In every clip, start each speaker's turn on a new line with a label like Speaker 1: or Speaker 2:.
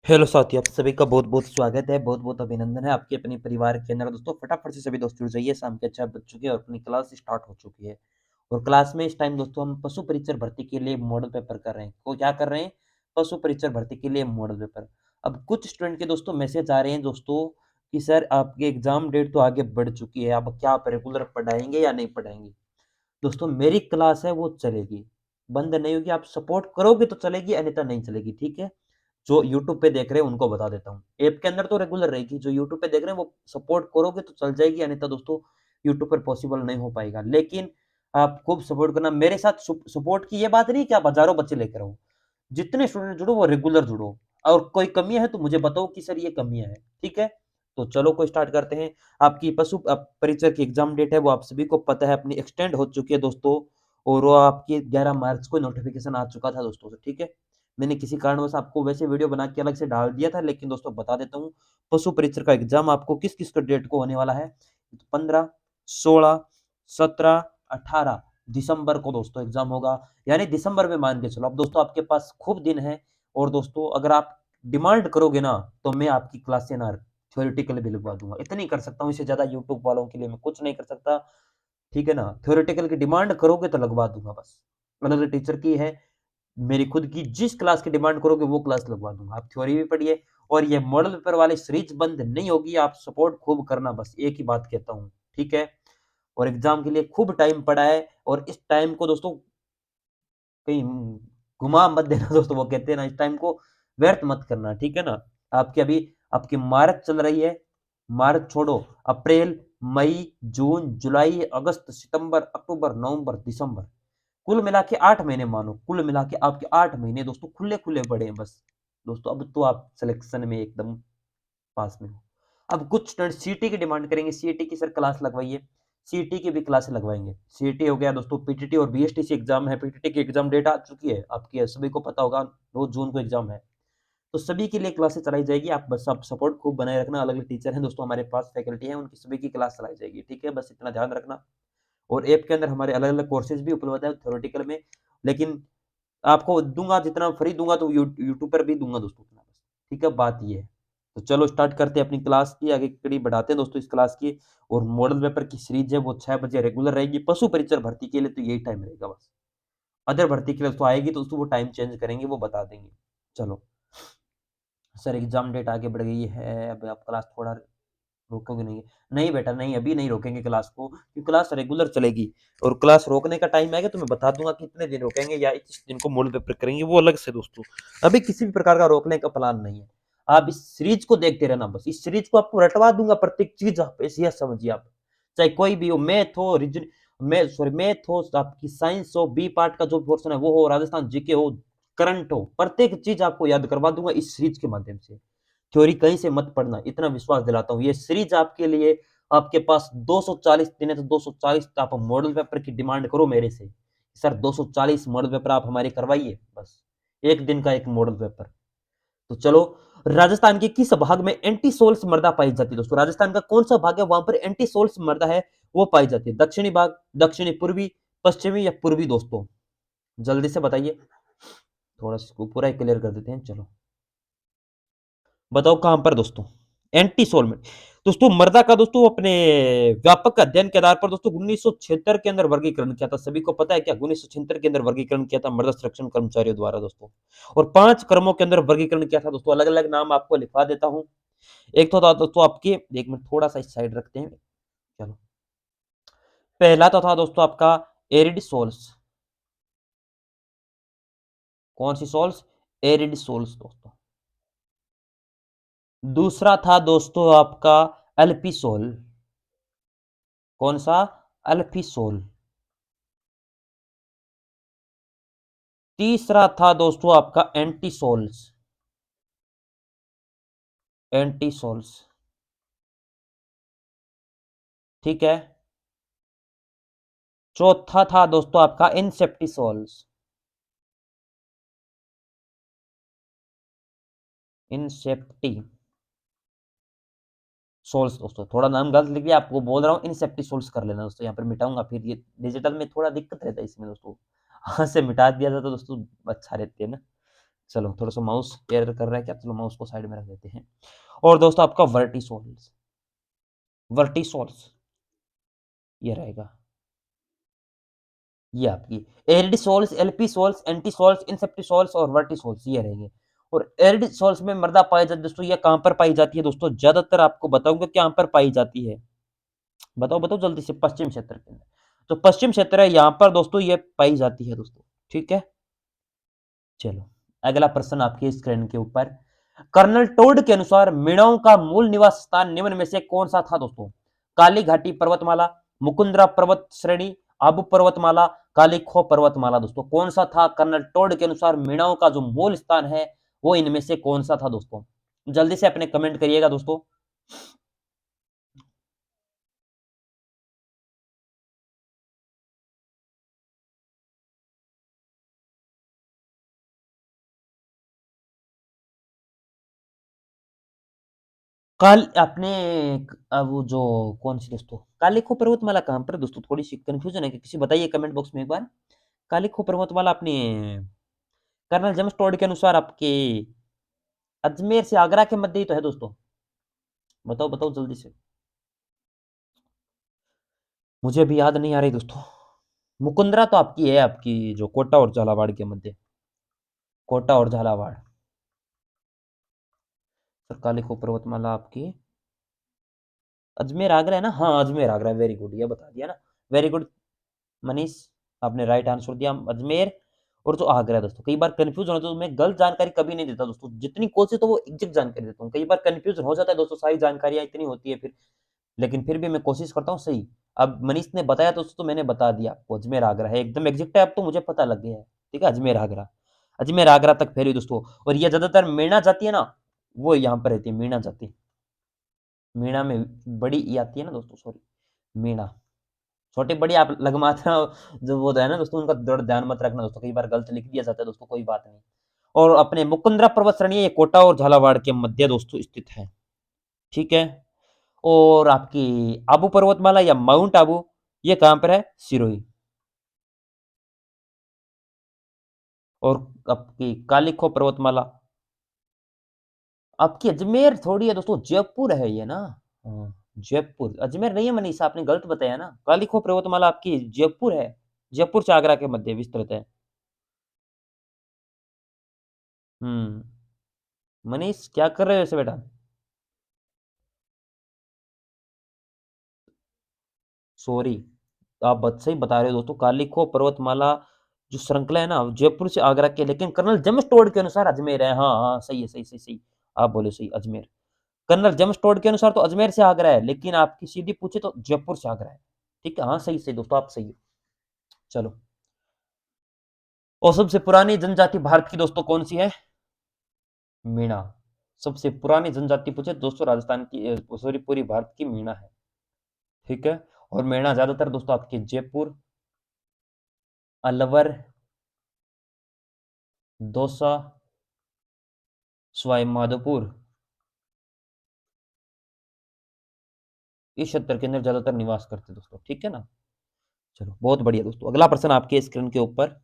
Speaker 1: Hello साथियों, आप सभी का बहुत-बहुत स्वागत है, बहुत-बहुत अभिनंदन है आपके अपने परिवार के अंदर। दोस्तों फटाफट से सभी दोस्त जुड़ जाइए, शाम के 6 बज चुके हैं और अपनी क्लास स्टार्ट हो चुकी है। और क्लास में इस टाइम दोस्तों हम पशु परीक्षर भर्ती के लिए मॉडल पेपर कर रहे हैं। तो क्या कर रहे हैं? पशु परीक्षर भर्ती के लिए मॉडल पेपर। अब कुछ स्टूडेंट के दोस्तों मैसेज आ रहे हैं दोस्तों कि सर आपकी एग्ज़ाम डेट तो आगे बढ़ चुकी है, अब क्या आप रेगुलर पढ़ाएँगे या नहीं पढ़ाएँगे? दोस्तों मेरी क्लास है वो चलेगी, बंद नहीं होगी। आप सपोर्ट करोगे तो चलेगी अन्यथा नहीं चलेगी, ठीक है? जो यूट्यूब पे देख रहे हैं उनको बता देता हूँ। ऐप के अंदर तो रेगुलर रहेगी, जो यूट्यूब पे देख रहे हैं वो सपोर्ट करोगे तो चल जाएगी, अन्यथा दोस्तों यूट्यूब पर पॉसिबल नहीं हो पाएगा। लेकिन आप खूब सपोर्ट करना। मेरे साथ सपोर्ट की ये बात नहीं कि आप हज़ारों बच्चे लेकर आओ। जितने स्टूडेंट जुड़ो वो रेगुलर जुड़ो और कोई कमियाँ है तो मुझे बताओ कि सर ये कमियाँ हैं, ठीक है? तो चलो को स्टार्ट करते हैं। आपकी परीक्षा की एग्ज़ाम डेट है वो आप सभी को पता है, अपनी एक्सटेंड हो चुकी है दोस्तों और वो आपकी 11 मार्च को नोटिफ़िकेशन आ चुका था दोस्तों से, ठीक है? मैंने किसी कारणवश आपको वैसे वीडियो बना के अलग से डाल दिया था, लेकिन दोस्तों बता देता हूँ, पशु परीक्षर का एग्ज़ाम आपको किस-किस का डेट को होने वाला है। 15, 16, 17, 18 दिसंबर को दोस्तों एग्ज़ाम होगा, यानी दिसंबर में मान के चलो। अब दोस्तों आपके पास खूब दिन है और दोस्तों अगर आप डिमांड करोगे ना, तो मैं आपकी क्लासें ना थ्योरेटिकल भी लगवा दूँगा। इतना कर सकता हूँ, इससे ज़्यादा यूट्यूब वालों के लिए मैं कुछ नहीं कर सकता, ठीक है ना? थ्योरेटिकल की डिमांड करोगे तो लगवा दूँगा बस। अलग-अलग टीचर की है, मेरी खुद की जिस क्लास की डिमांड करोगे वो क्लास लगवा दूँगा। आप थ्योरी भी पढ़िए और ये मॉडल पेपर वाली सीरीज़ बंद नहीं होगी, आप सपोर्ट खूब करना, बस एक ही बात कहता हूँ, ठीक है? और एग्ज़ाम के लिए खूब टाइम पड़ा है और इस टाइम को दोस्तों कहीं घुमा मत देना दोस्तों, वो कहते हैं ना, इस टाइम को व्यर्थ मत करना, ठीक है ना? आपकी अभी आपकी मार्च चल रही है, मार्च छोड़ो, अप्रैल, मई, जून, जुलाई, अगस्त, सितंबर, अक्टूबर, नवंबर, दिसंबर, कुल मिला के 8 महीने मानो, कुल मिला के आपके 8 महीने दोस्तों खुले-खुले पड़े हैं बस। दोस्तों अब तो आप सिलेक्शन में एकदम पास में हो। अब कुछ स्टूडेंट सीईटी की डिमांड करेंगे, सीईटी की सर क्लास लगवाइए, सीईटी की भी क्लासेस लगवाएँगे। सीईटी हो गया दोस्तों, पीटीटी और बीएसटीसी एग्ज़ाम है, पीटीटी की एग्ज़ाम डेट आ चुकी है, आपके सभी को पता होगा 2 जून को एग्ज़ाम है। तो सभी के लिए क्लासेस चलाई जाएगी, आप बस आप सपोर्ट खूब बनाए रखना, अलग-अलग टीचर हैं दोस्तों हमारे पास, फैकल्टी हैं, उनकी सभी की क्लास चलाई जाएगी, ठीक है? बस इतना ध्यान रखना। और ऐप के अंदर हमारे अलग-अलग कोर्सेज़ भी उपलब्ध है थ्योरेटिकल में, लेकिन आपको दूँगा जितना फ्री दूँगा तो यूट्यूब पर भी दूँगा दोस्तों उतना बस, ठीक है? बात ये है। तो चलो स्टार्ट करते हैं अपनी क्लास की, आगे की कड़ी बढ़ाते हैं दोस्तों इस क्लास की। और मॉडल पेपर की सीरीज़ है वो 6 बजे रेगुलर रहेगी, पशु परीक्षर भर्ती के लिए तो यही टाइम रहेगा बस। अदर भर्ती के लिए तो आएगी तो दोस्तों वो टाइम चेंज करेंगे, वो बता देंगे। चलो, सर एग्ज़ाम डेट आगे बढ़ गई है, अब आप क्लास थोड़ा रोकोगे नहीं? नहीं बेटा नहीं, अभी नहीं रोकेंगे क्लास को, क्योंकि क्लास रेगुलर चलेगी और क्लास रोकने का टाइम आएगा तो मैं बता दूँगा कि इतने दिन रोकेंगे या इस दिन को मॉडल पेपर करेंगे, वो अलग से दोस्तों। अभी किसी भी प्रकार का रोकने का प्लान नहीं है। आप इस सीरीज़ को देखते रहना बस, इस सीरीज़ को आपको रटवा दूँगा, प्रत्येक चीज़ आप ऐसे ही समझिए आप। चाहे कोई भी हो, मैथ हो, आपकी साइंस हो, बी पार्ट का जो पोर्शन है वो हो, राजस्थान जीके हो, करंट हो, प्रत्येक चीज़ आपको याद करवा दूँगा इस सीरीज़ के माध्यम से। थ्योरी कहीं से मत पढ़ना, इतना विश्वास दिलाता हूँ। ये सीरीज़ आपके लिए, आपके पास 240 दिन है तो 240 आप मॉडल पेपर की डिमांड करो मेरे से। सर 240 मॉडल पेपर आप हमारे करवाइए बस। 1 दिन का 1 मॉडल पेपर। तो चलो, राजस्थान के किस भाग में एंटीसोल्स मृदा पाई जाती है दोस्तों? राजस्थान का कौन-सा भाग है वहाँ पर एंटीसोल्स मृदा है वो पाई जाती है? दक्षिणी भाग, दक्षिणी पूर्वी, पश्चिमी या पूर्वी दोस्तों? जल्दी से बताइए। थोड़ा सा इसको पूरा ही क्लियर कर देते हैं, चलो। बताओ कहां पर दोस्तों? एंटी सोलमेंट दोस्तों, मृदा का दोस्तों अपने व्यापक अध्ययन के आधार पर दोस्तों 1976 के अंदर वर्गीकरण किया था। सभी को पता है क्या? 1976 के अंदर वर्गीकरण किया था मृदा संरक्षण कर्मचारियों द्वारा दोस्तों। और 5 क्रमों के अंदर वर्गीकरण किया था दोस्तों। अलग अलग नाम आपको लिखवा देता हूं। एक तो था दोस्तों आपके, एक मिनट थोड़ा सा इस साइड रखते हैं, चलो। पहला तो था दोस्तों आपका एरिड सोल्स। कौन सी सोल्स? एरिड सोल्स दोस्तों। दूसरा था दोस्तों आपका एल्पिसोल। कौन सा? अल्फिसोल। तीसरा था दोस्तों आपका एंटीसोल्स। एंटीसोल्स, ठीक है। चौथा था दोस्तों आपका इंसेप्टिसोल्स। इंसेप्टी सोल्स दोस्तों, थोड़ा नाम गलत लिख दिया, आपको बोल रहा हूँ इंसेप्टिसोल्स कर लेना दोस्तों, यहाँ पर मिटाऊंगा, फिर ये डिजिटल में थोड़ा दिक्कत रहता है इसमें दोस्तों। हाथ से मिटा दिया जाता तो दोस्तों अच्छा रहती है ना। चलो थोड़ा-सा माउस एरर कर रहा है क्या? चलो माउस को साइड में रख देते हैं। और दोस्तों आपका वर्टिसोल्स, वर्टिसोल्स ये रहेगा। ये आपकी एरिडीसोल्स, एल्पीसोल्स, एंटीसोल्स, इंसेप्टिसोल्स और वर्टिसोल्स ये रहेंगे। और एरिडीसोल्स में मृदा पाई जाती है दोस्तों, ये कहाँ पर पाई जाती है दोस्तों? ज़्यादातर आपको बताऊँगा कहाँ पर पाई जाती है। बताओ, बताओ जल्दी से, पश्चिम क्षेत्र के अंदर। तो पश्चिम क्षेत्र है, यहाँ पर दोस्तों ये पाई जाती है दोस्तों, ठीक है? चलो, अगला प्रश्न आपकी स्क्रीन के ऊपर। कर्नल टोड के अनुसार मीणाओं का मूल निवास स्थान निम्न में से कौन सा था दोस्तों? काली घाटी पर्वतमाला, मुकुंदरा पर्वत श्रेणी, आबू पर्वतमाला, काली खो पर्वतमाला दोस्तों कौन सा था? कर्नल टोड के अनुसार मीणाओं का जो मूल स्थान है वो इनमें से कौन सा था दोस्तों? जल्दी से अपने कमेंट करिएगा दोस्तों। काल अपने वो जो कौन सी दोस्तों, कालिखो पर्वतमाला कहाँ पर है दोस्तों? थोड़ी सी कंफ्यूजन है, कि किसी बताइए कमेंट बॉक्स में एक बार। कालिखो पर्वतमाला अपने कर्नल जेम्स टोड के अनुसार आपके अजमेर से आगरा के मध्य ही तो है दोस्तों। बताओ बताओ जल्दी से, मुझे अभी याद नहीं आ रही दोस्तों। मुकुंदरा तो आपकी है, आपकी जो कोटा और झालावाड़ के मध्य, कोटा और झालावाड़। सर कालिखो पर्वतमाला आपकी अजमेर आगरा है ना? हाँ अजमेर आगरा, वेरी गुड, ये बता दिया ना। वेरी गुड मनीष, आपने राइट आंसर दिया, अजमेर और जो आगरा है दोस्तों। कई बार कंफ्यूज होना, तो मैं गलत जानकारी कभी नहीं देता दोस्तों, जितनी कोशिश तो वो एग्जैक्ट जानकारी देता हूँ। कई बार कंफ्यूजन हो जाता है दोस्तों, सारी जानकारियां इतनी होती है फिर, लेकिन फिर भी मैं कोशिश करता हूँ सही। अब मनीष ने बताया दोस्तों, तो मैंने बता दिया आपको, अजमेर आगरा है, एकदम एग्जैक्ट है, अब तो मुझे पता लग गया है। ठीक है, अजमेर आगरा, अजमेर आगरा तक फैली दोस्तों। और ये ज्यादातर मीणा जाती है ना, वो यहाँ पर रहती है, मीणा जाति। मीणा में बड़ी ई आती है ना दोस्तों, सॉरी, मीणा। छोटी बड़ी आप लगमाता जो वो है ना दोस्तों, उनका थोड़ा ध्यान मत रखना दोस्तों, कई बार गलत लिख दिया जाता है दोस्तों, कोई बात नहीं। और अपने मुकुंदरा पर्वत श्रेणी ये कोटा और झालावाड़ के मध्य दोस्तों स्थित है, ठीक है। और आपकी आबू पर्वतमाला या माउंट आबू, ये कहां पर है? सिरोही। और आपकी कालिखो पर्वतमाला आपकी अजमेर थोड़ी है दोस्तों, जयपुर है ये ना। हाँ, जयपुर, अजमेर नहीं है मनीषा, आपने गलत बताया ना। कालिखो पर्वतमाला आपकी जयपुर है, जयपुर से आगरा के मध्य विस्तृत है। हम्म। मनीष क्या कर रहे हो ऐसे बेटा? सॉरी, आप सही बता रहे हो दोस्तों, कालिखो पर्वतमाला जो श्रृंखला है ना, जयपुर से आगरा के, लेकिन कर्नल जेम्स टोड के अनुसार अजमेर है। हाँ हाँ, सही है, सही सही सही, आप बोले सही, अजमेर। कर्नल जेम्स टोड के अनुसार तो अजमेर से आगरा है, लेकिन आपकी सीधी पूछे तो जयपुर से आगरा है। ठीक है, हाँ सही सही दोस्तों, आप सही हो। चलो, और सबसे पुरानी जनजाति भारत की दोस्तों कौन सी है? मीणा। सबसे पुरानी जनजाति पूछे दोस्तों, राजस्थान की, सॉरी, पूरी भारत की मीणा है, ठीक है। और मीणा ज्यादातर दोस्तों आपकी जयपुर, अलवर, दौसा, सवाई माधोपुर, इस क्षेत्र के अंदर ज्यादातर निवास करते हैं दोस्तों, ठीक है ना। चलो बहुत बढ़िया दोस्तों, अगला प्रश्न आपके स्क्रीन के ऊपर।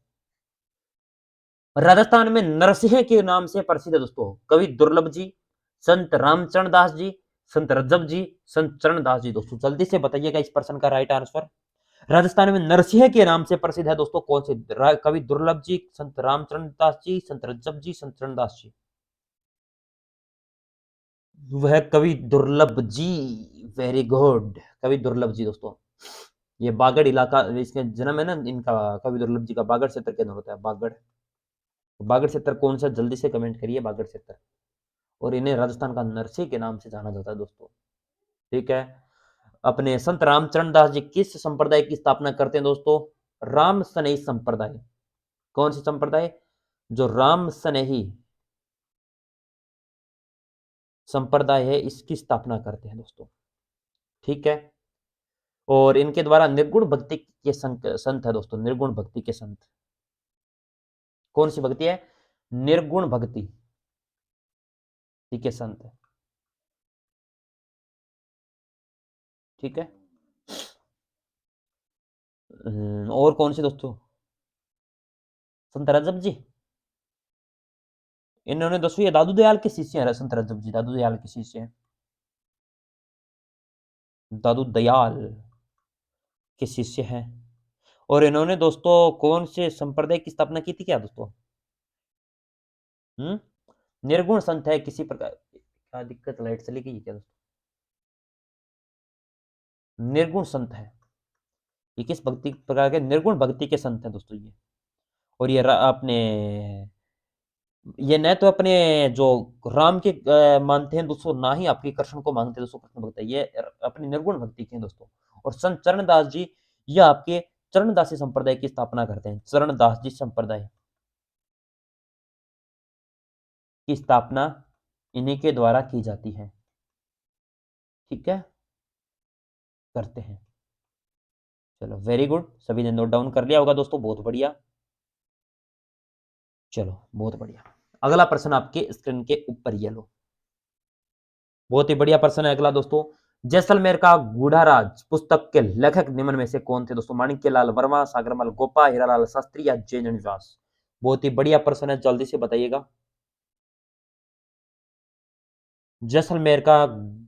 Speaker 1: राजस्थान में नरसिंह के नाम से प्रसिद्ध है दोस्तों कवि दुर्लभ जी, संत रामचरण दास जी, संत रज्जब जी, संत चरण दास जी दोस्तों, जल्दी से बताइएगा इस प्रश्न का राइट आंसर। राजस्थान में नरसिंह के नाम से प्रसिद्ध है दोस्तों कौन से? कवि दुर्लभ जी, संत रामचरण दास जी, संत रज्जब जी, संत चरण दास जी। वह कवि दुर्लभ जी, वेरी गुड, कवि दुर्लभ जी दोस्तों। ये बागड़ इलाका, इसका जन्म है ना इनका, कवि दुर्लभ जी का बागड़ क्षेत्र के अंदर होता है, बागड़। बागड़ क्षेत्र कौन सा? जल्दी से कमेंट करिए, बागड़ क्षेत्र। और इन्हें राजस्थान का नरसिंह के नाम से जाना जाता है दोस्तों, ठीक है। अपने संत रामचरण दास जी किस संप्रदाय की स्थापना करते हैं दोस्तों? राम सनेही संप्रदाय। कौन सी संप्रदाय? जो राम सनेही संप्रदाय है, इसकी स्थापना करते हैं दोस्तों, ठीक है। और इनके द्वारा निर्गुण भक्ति के संत संत है दोस्तों, निर्गुण भक्ति के संत। कौन सी भक्ति है? निर्गुण भक्ति, ठीक है, संत है, ठीक है। और कौन सी दोस्तों? संत रजब जी। इन्होंने दोस्तों ये दादू दयाल के शिष्य हैं, संत रजब जी दादू दयाल के शिष्य हैं। दादू दयाल के शिष्य हैं। और इन्होंने दोस्तों कौन से संप्रदाय की स्थापना की थी क्या दोस्तों? हम्म निर्गुण संत है किसी प्रकार। क्या दिक्कत, लाइट चली गई क्या दोस्तों? निर्गुण संत है। ये किस भक्ति प्रकार के? निर्गुण भक्ति के संत हैं दोस्तों ये। और ये अपने ये न तो अपने जो राम के मानते हैं दोस्तों, ना ही आपके कृष्ण को मानते हैं दोस्तों। कृष्ण भक्त है ये, अपनी निर्गुण भक्ति के हैं दोस्तों। और संत चरणदास जी ये आपके चरणदासी संप्रदाय की स्थापना करते हैं। चरणदास जी संप्रदाय की स्थापना इन्हीं के द्वारा की जाती है। ठीक है, करते हैं। चलो वेरी गुड, सभी ने नोट डाउन कर लिया होगा दोस्तों, बहुत बढ़िया। चलो बहुत बढ़िया। अगला प्रश्न आपके स्क्रीन के ऊपर ये लो, बहुत ही बढ़िया प्रश्न है अगला दोस्तों। जैसलमेर का गूढ़ाराज पुस्तक के लेखक निम्न में से कौन थे दोस्तों? माणिक्यलाल वर्मा, सागरमल गोपा, हीरालाल शास्त्री या जैन व्यास? बहुत ही बढ़िया प्रश्न है, जल्दी से बताइएगा। जैसलमेर का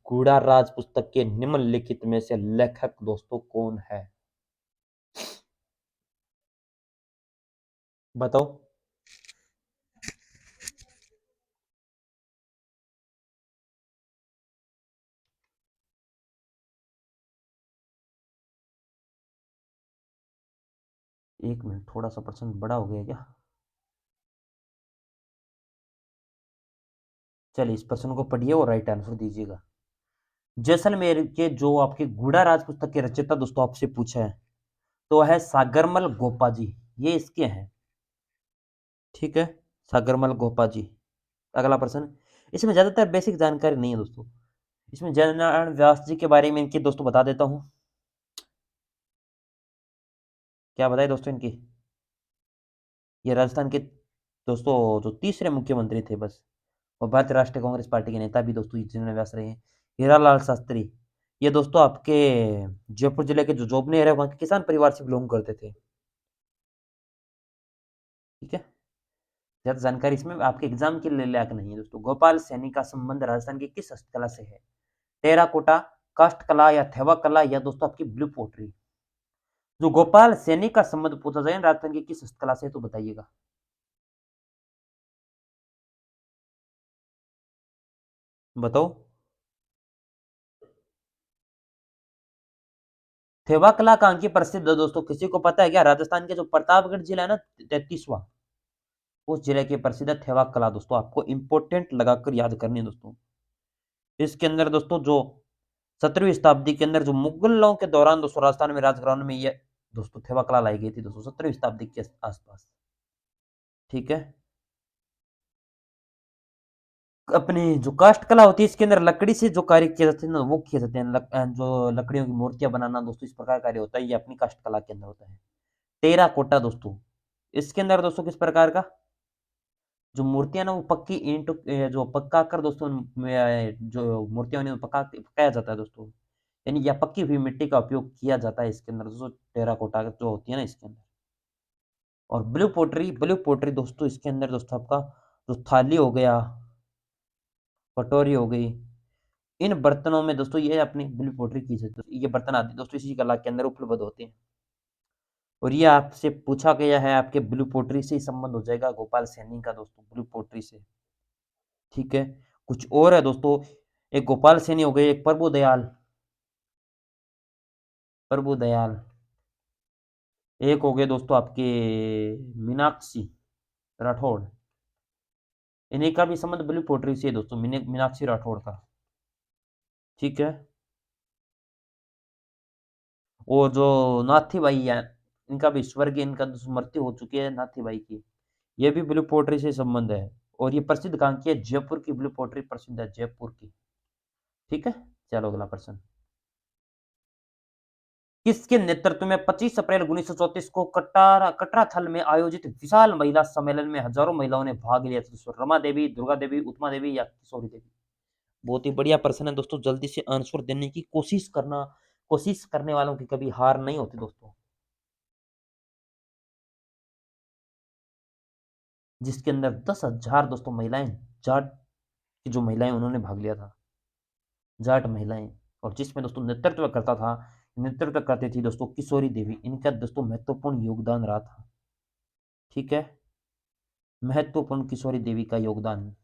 Speaker 1: गूढ़ाराज पुस्तक के निम्नलिखित में से लेखक दोस्तों कौन है? बताओ। एक मिनट, थोड़ा सा प्रश्न बड़ा हो गया क्या? चलिए इस प्रश्न को पढ़िए और राइट आंसर दीजिएगा। जैसलमेर के जो आपके गूढ़ाराज पुस्तक के रचयिता दोस्तों आपसे पूछा है, तो है सागरमल गोपा जी, ये इसके हैं। ठीक है, सागरमल गोपा जी। अगला प्रश्न, इसमें ज्यादातर बेसिक जानकारी नहीं है दोस्तों। इसमें जयनारायण व्यास जी के बारे में इनकी दोस्तों बता देता हूं। क्या बताए दोस्तों इनकी? ये राजस्थान के दोस्तों जो तीसरे मुख्यमंत्री थे बस, और भारतीय राष्ट्रीय कांग्रेस पार्टी के नेता भी दोस्तों जयनारायण व्यास रहे हैं। हीरालाल शास्त्री, ये दोस्तों आपके जयपुर जिले के जो जोबनेर है वहां के किसान परिवार से बिलोंग करते थे। ठीक है, ज्यादा जानकारी इसमें आपके एग्जाम के लिए लायक नहीं है दोस्तों। गोपाल सैनी का संबंध राजस्थान की किस हस्तकला से है? टेराकोटा, काष्ठ कला या थेवा कला या दोस्तों आपकी ब्लू पोट्री? जो गोपाल सैनी का संबंध पूछा जाए राजस्थान की किस हस्तकला से, तो बताइएगा। बताओ। थेवा कला कहाँ की प्रसिद्ध है दोस्तों, किसी को पता है क्या? राजस्थान के जो प्रतापगढ़ जिला है ना, 33वां, उस जिले के प्रसिद्ध है थेवा कला दोस्तों। आपको इंपोर्टेंट लगाकर याद करनी है दोस्तों। इसके अंदर दोस्तों जो 17वीं शताब्दी के अंदर जो मुगलों के दौरान दोस्तों राजस्थान में राजघराने में ये दोस्तों थेवा कला लाई गई थी दोस्तों 17वीं शताब्दी के आसपास। ठीक है, अपनी जो काष्ठ कला होती है इसके अंदर लकड़ी से जो कार्य किए जाते हैं ना वो किए जाते हैं। जो लकड़ियों की मूर्तियां बनाना दोस्तों, इस प्रकार कार्य होता है, ये अपनी काष्ठ कला के अंदर होता है। टेरा कोटा दोस्तों, इसके अंदर दोस्तों किस प्रकार का जो मूर्तियां ना वो पक्की ईंट जो पक्का कर दोस्तों जो मूर्तियां उन्हें पकाया जाता है दोस्तों, यानी या पक्की हुई मिट्टी का उपयोग किया जाता है इसके अंदर दोस्तों। टेरा कोटा जो होती है ना इसके अंदर। और ब्लू पोट्री दोस्तों इसके अंदर दोस्तों आपका जो थाली हो गया, कटोरी हो गई, इन बर्तनों में दोस्तों ये अपनी ब्लू पोट्री की जाती है। ये बर्तन आदि दोस्तों इसी कला के अंदर उपलब्ध होते हैं। और ये आपसे पूछा गया है, आपके ब्लू पोट्री से ही संबंध हो जाएगा गोपाल सैनी का दोस्तों, ब्लू पोट्री से। ठीक है, कुछ और है दोस्तों। एक गोपाल सैनी हो गए, एक प्रभु दयाल, प्रभु दयाल, एक हो गए दोस्तों आपके मीनाक्षी राठौड़। इन्हीं का भी संबंध ब्लू पोट्री से है दोस्तों, मीनाक्षी राठौड़ का। ठीक है, और जो नाथी भाई है, इनका भी स्वर्गीय, इनका मृत्यु हो चुकी है नाथी भाई की, ये भी ब्लू पोट्री से संबंध है। और ये प्रसिद्ध कहाँ की है? जयपुर की ब्लू पोट्री प्रसिद्ध है, जयपुर की। ठीक है, चलो अगला प्रश्न। किसके नेतृत्व में 25 अप्रैल 1934 को कटारा कटरा थल में आयोजित विशाल महिला सम्मेलन में हजारों महिलाओं ने भाग लिया था? रमा देवी, दुर्गा देवी, उत्मा देवी या किशोरी देवी? बहुत ही बढ़िया प्रश्न है दोस्तों, जल्दी से आंसर देने की कोशिश करना। कोशिश करने वालों की कभी हार नहीं होती दोस्तों। जिसके अंदर 10,000 दोस्तों महिलाएं, जाट की जो महिलाएं उन्होंने भाग लिया था, जाट महिलाएं। और जिसमें दोस्तों नेतृत्व करती थी दोस्तों किशोरी देवी। इनका दोस्तों महत्वपूर्ण योगदान रहा था। ठीक है, महत्वपूर्ण किशोरी देवी का योगदान,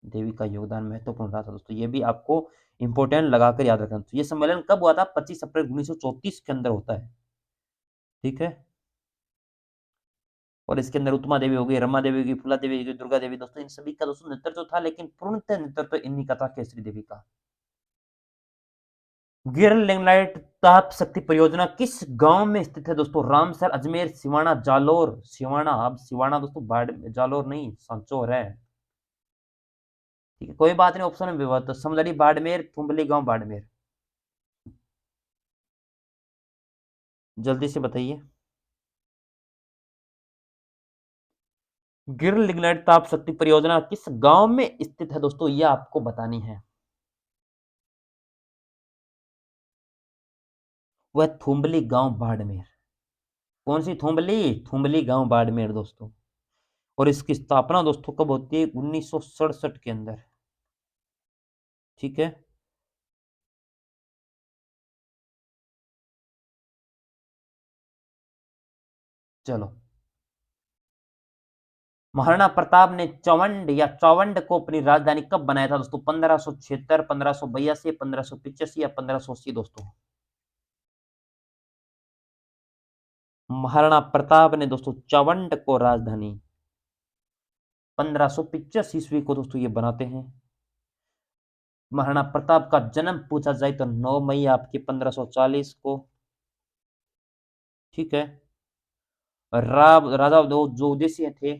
Speaker 1: देवी का योगदान महत्वपूर्ण रहा था दोस्तों। ये भी आपको इंपॉर्टेंट लगाकर याद रखना। तो ये सम्मेलन कब हुआ था? 25 अप्रैल 1934 के अंदर होता है। ठीक है, और इसके अंदर उत्तमा देवी हो गई, रमा देवी हो गई, फूला देवी हो गई, दुर्गा देवी, दोस्तों इन सभी का दोस्तों नेतृत्व था, लेकिन पूर्णतः नेतृत्व इन्हीं का था, केसरी देवी का। गिर लिंगलाइट ताप शक्ति परियोजना किस गांव में स्थित है दोस्तों? रामसर, अजमेर, सिवाना, जालोर। सिवाना, अब सिवाना दोस्तों बाड़ जालोर नहीं, सांचौर है। ठीक है, कोई बात नहीं, ऑप्शन में विवाद। तो समदड़ी बाड़मेर, थुम्बली गांव बाड़मेर। जल्दी से बताइए। गिर लिग्नाइट ताप शक्ति परियोजना किस गांव में स्थित है दोस्तों? यह आपको बतानी है। वह थुम्बली गांव बाड़मेर। कौन सी थुम्बली? थुम्बली गांव बाड़मेर दोस्तों। और इसकी स्थापना दोस्तों कब होती है? 1967 के अंदर। ठीक है, चलो। महाराणा प्रताप ने चौवंड या चौवंड को अपनी राजधानी कब बनाया था दोस्तों? 1576, 1582, 1585 या 1580 दोस्तों? महाराणा प्रताप ने दोस्तों चौवंड को राजधानी 1585 को दोस्तों ये बनाते हैं। महाराणा प्रताप का जन्म पूछा जाए तो 9 मई आपके 1540 को। ठीक है, राजा जो उदयसिंह थे,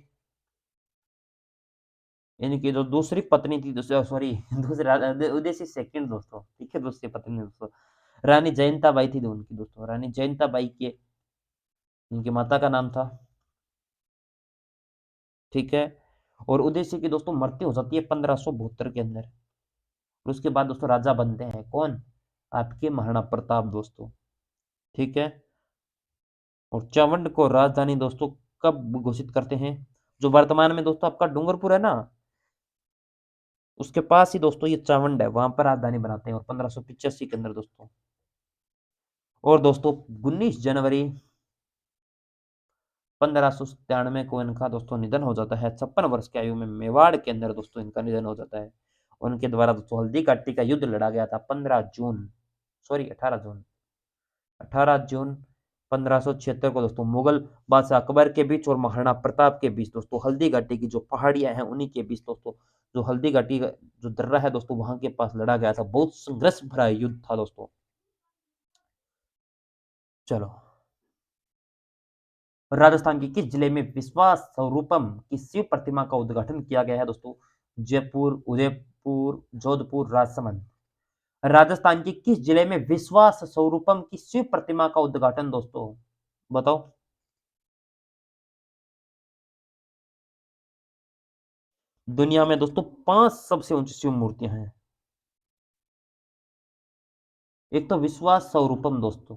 Speaker 1: इनकी जो दूसरी पत्नी थी, सॉरी दूसरे उदयसिंह सेकंड दोस्तों। ठीक है, दूसरी पत्नी दोस्तों रानी जयंता बाई थी उनकी दोस्तों। रानी जयंता बाई के इनकी माता का नाम था। ठीक है, और उदयसिंह की दोस्तों मृत्यु हो जाती है 1572 के अंदर। और उसके बाद दोस्तों राजा बनते हैं कौन? आपके महाराणा प्रताप दोस्तों। ठीक है, और चावंड को राजधानी दोस्तों कब घोषित करते हैं? जो वर्तमान में दोस्तों आपका डूंगरपुर है ना, उसके पास ही दोस्तों ये चावंड है, वहां पर राजधानी बनाते हैं, और 1585 के अंदर दोस्तों। और दोस्तों 19 जनवरी 1597 को इनका दोस्तों निधन हो जाता है। 56 वर्ष की आयु में मेवाड़ के अंदर दोस्तों इनका निधन हो जाता है। उनके द्वारा दोस्तों हल्दी घाटी का युद्ध लड़ा गया था 15 जून, सॉरी 18 जून, 18 जून 1576 को दोस्तों मुगल बादशाह अकबर के बीच और महाराणा प्रताप के बीच दोस्तों हल्दी घाटी की जो पहाड़ियां हैं उन्हीं के बीच दोस्तों, जो हल्दी घाटी का जो दर्रा है दोस्तों वहां के पास लड़ा गया था। बहुत संघर्ष भरा युद्ध था दोस्तों। चलो, राजस्थान के किस जिले में विश्वास स्वरूपम की शिव प्रतिमा का उद्घाटन किया गया है दोस्तों? जयपुर, उदयपुर, जोधपुर, राजसमंद। राजस्थान के किस जिले में विश्वास स्वरूपम की शिव प्रतिमा का उद्घाटन दोस्तों? बताओ। दुनिया में दोस्तों 5 सबसे ऊंची शिव मूर्तियां हैं। एक तो विश्वास स्वरूपम दोस्तों,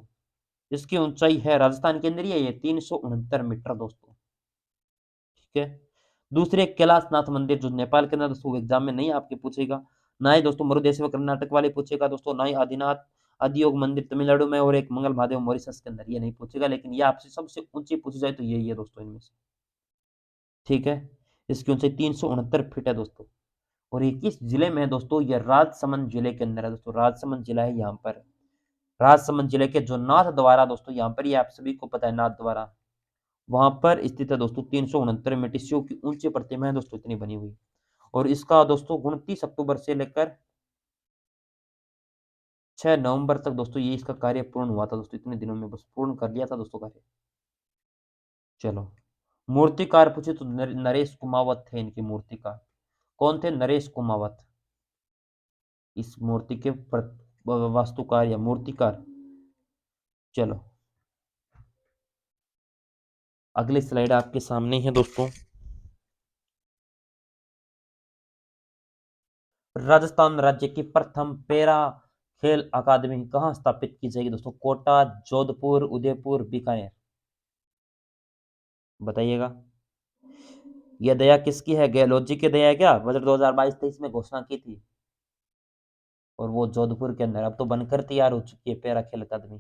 Speaker 1: इसकी ऊंचाई है राजस्थान के अंदर ही है ये 369 मीटर दोस्तों। ठीक है, दूसरे कैलाशनाथ मंदिर जो नेपाल के अंदर दोस्तों एग्जाम में नहीं आपके पूछेगा, ना ही दोस्तों मरुदेश्वर कर्नाटक वाले पूछेगा दोस्तों, ना ही आदिनाथ आदियोग मंदिर तमिलनाडु में, और एक मंगल महादेव मॉरिशस के अंदर, ये नहीं पूछेगा। लेकिन ये आपसे सबसे ऊंची पूछी जाए तो यही है दोस्तों इनमें से। ठीक है, इसकी ऊंचाई 369 फीट है दोस्तों। और ये किस जिले में है दोस्तों? ये राजसमंद जिले के अंदर है दोस्तों। राजसमंद जिला है यहाँ पर। राजसमंद जिले के जो नाथ द्वारा दोस्तों यहाँ पर, ये आप सभी को पता है नाथ द्वारा, वहां पर स्थित है दोस्तों 369 मीटर शिव की ऊंची प्रतिमा है दोस्तों इतनी बनी हुई। और इसका दोस्तों 29 अक्टूबर से लेकर 6 नवंबर तक दोस्तों ये इसका कार्य पूर्ण हुआ था दोस्तों। इतने दिनों में बस पूर्ण कर लिया था दोस्तों कार्य। चलो, मूर्तिकार पूछे तो नरेश कुमावत थे इनके मूर्तिकार। कौन थे? नरेश कुमावत, इस मूर्ति के वास्तुकार या मूर्तिकार। चलो, अगली स्लाइड आपके सामने है दोस्तों। राजस्थान राज्य की प्रथम पैरा खेल अकादमी कहाँ स्थापित की जाएगी दोस्तों? कोटा, जोधपुर, उदयपुर, बीकानेर। बताइएगा। ये दया किसकी है? गहलोत जी की दया है क्या? बजट 2022-23 में घोषणा की थी, और वो जोधपुर के अंदर अब तो बनकर तैयार हो चुकी है पैरा खेल अकादमी।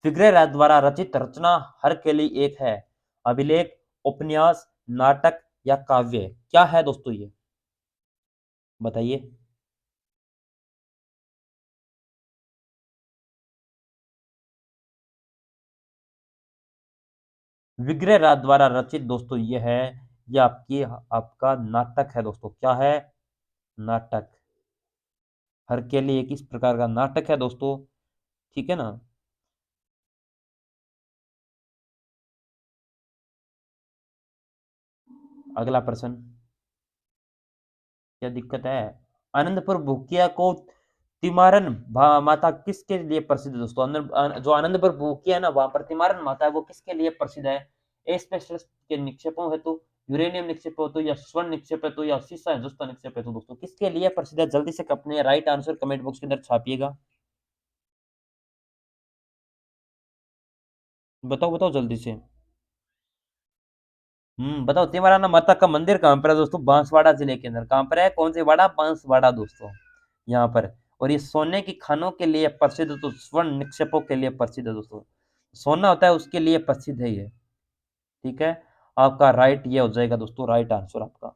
Speaker 1: फिक्रे राय द्वारा रचित रचना हर के लिए एक है। अभिलेख, उपन्यास, नाटक या काव्य, क्या है दोस्तों ये? बताइए। विग्रह राज द्वारा रचित दोस्तों ये है, ये आपकी आपका नाटक है दोस्तों। क्या है? नाटक। हर के लिए किस प्रकार का नाटक है दोस्तों? ठीक है ना। अगला प्रश्न। क्या दिक्कत है? आनंदपुर भूकिया को तिमारन माता किसके लिए प्रसिद्ध है दोस्तों? जो आनंदपुर भूकिया है ना, वहां पर तिमारन माता है, वो किसके लिए प्रसिद्ध है? एस्बेस्टस के निक्षेपों हेतु, यूरेनियम निक्षेप हेतु, या स्वर्ण निक्षेप हेतु, या सीसा जस्ता निक्षेप हेतु दोस्तों, किसके लिए प्रसिद्ध है? जल्दी से अपने राइट आंसर कमेंट बॉक्स के अंदर छापिएगा। बताओ बताओ जल्दी से। बताओ, तिमाराना माता का मंदिर कहाँ पर है दोस्तों? बांसवाड़ा जिले के अंदर। कहाँ पर है? कौन से वाड़ा? बांसवाड़ा दोस्तों, यहाँ पर। और ये सोने की खानों के लिए प्रसिद्ध, तो स्वर्ण निक्षेपों के लिए प्रसिद्ध है दोस्तों। सोना होता है उसके लिए प्रसिद्ध है ये। ठीक है। आपका राइट ये हो जाएगा दोस्तों, राइट आंसर आपका।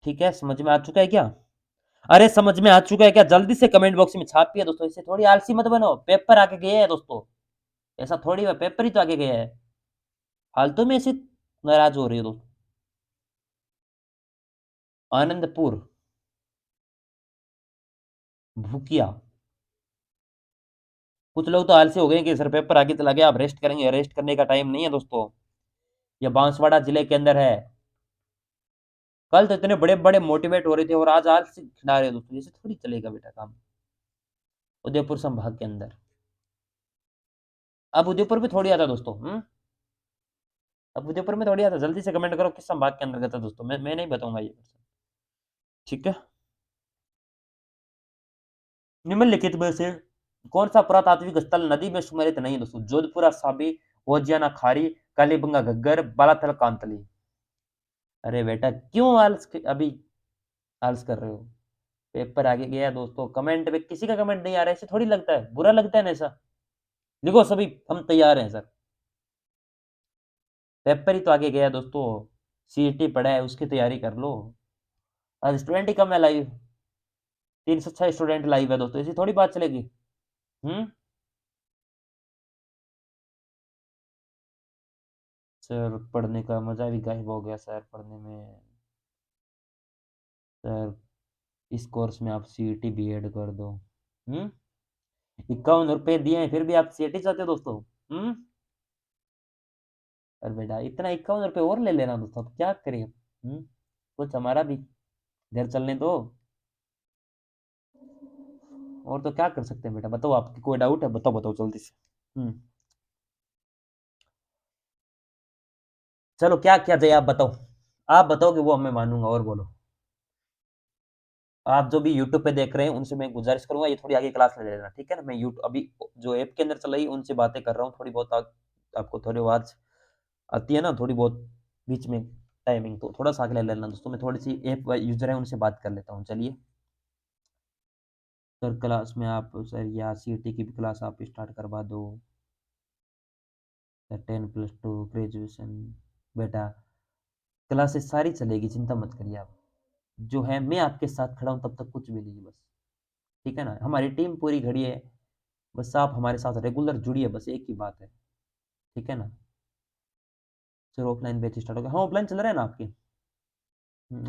Speaker 1: ठीक है, समझ में आ चुका है क्या? अरे समझ में आ चुका है क्या? जल्दी से कमेंट बॉक्स में छापिए दोस्तों, इससे थोड़ी आलसी मत बनो। पेपर आके गए हैं दोस्तों, ऐसा थोड़ी है, पेपर ही तो आगे गया है। फालतू में ऐसे नाराज हो रही हो दोस्तों। आनंदपुर भूकिया। कुछ लोग तो आलसी हो गए कि सर पेपर आगे चला गया, आप रेस्ट करेंगे। रेस्ट करने का टाइम नहीं है दोस्तों। ये बांसवाड़ा जिले के अंदर है। कल तो इतने बड़े बड़े मोटिवेट हो रहे थे, और आज आलसी खिला रहे हो दोस्तों, ऐसे थोड़ी चलेगा बेटा काम। उदयपुर संभाग के अंदर। अब उदयपुर में थोड़ी आता दोस्तों। अब उदयपुर में थोड़ी आता। जल्दी से कमेंट करो किस संभाग के अंदर आता दोस्तों, मैं नहीं बताऊंगा ये। ठीक है। निम्नलिखित में से कौन सा पुरातात्विक स्थल नदी में सुमेलित नहीं है दोस्तों? जोधपुरा साबी, ओजियाना खारी, कालीबंगा घग्गर, बालाथल कांतली। अरे बेटा क्यों अभी आलस कर रहे हो? पेपर आगे गया दोस्तों। कमेंट पे किसी का कमेंट नहीं आ रहा है, ऐसे थोड़ी लगता है, बुरा लगता है ना ऐसा। लिखो सभी, हम तैयार हैं सर। पेपर ही तो आगे गया दोस्तों। सीईटी पड़ा है, उसकी तैयारी कर लो। आज स्टूडेंट ही कम है लाइव। 306 स्टूडेंट लाइव है दोस्तों, ऐसी थोड़ी बात चलेगी। हम्म। सर पढ़ने का मजा भी गायब हो गया सर, पढ़ने में। सर इस कोर्स में आप सीईटी भी ऐड कर दो। 51 रुपए दिए हैं, फिर भी आप सीईटी चाहते हो दोस्तों? हम्म। अरे बेटा इतना 51 रुपये और ले लेना दोस्तों, अब क्या करें? कुछ हमारा भी घर चलने दो। और तो क्या कर सकते हैं बेटा, बताओ आपकी कोई डाउट है? बताओ बताओ जल्दी से। हम्म। चलो क्या क्या चाहिए आप बताओ। आप बताओगे वो मैं मानूंगा, और बोलो। आप जो भी यूट्यूब पे देख रहे हैं उनसे मैं गुजारिश करूंगा, ये थोड़ी आगे क्लास ले लेना, ठीक है ना। मैं यूट्यूब अभी जो ऐप के अंदर चल रही है उनसे बातें कर रहा हूँ, थोड़ी बहुत आपको थोड़ी आवाज आती है ना, थोड़ी बहुत बीच में टाइमिंग, तो थोड़ा सा आगे ले लेना दोस्तों। मैं थोड़ी सी ऐप यूजर है उनसे बात कर लेता हूँ, चलिए। सर क्लास में आप सर या सीईटी की भी क्लास आप स्टार्ट करवा दो। Sir 10+2 graduation. बेटा क्लासेस सारी चलेगी, चिंता मत करिए आप। जो है मैं आपके साथ खड़ा हूँ तब तक कुछ भी नहीं है बस। ठीक है ना, हमारी टीम पूरी खड़ी है। बस आप हमारे साथ रेगुलर जुड़िए, बस एक ही बात है। ठीक है ना। सर ऑफलाइन बैच स्टार्ट हो गया? हाँ ऑफलाइन चल रहा है ना आपके।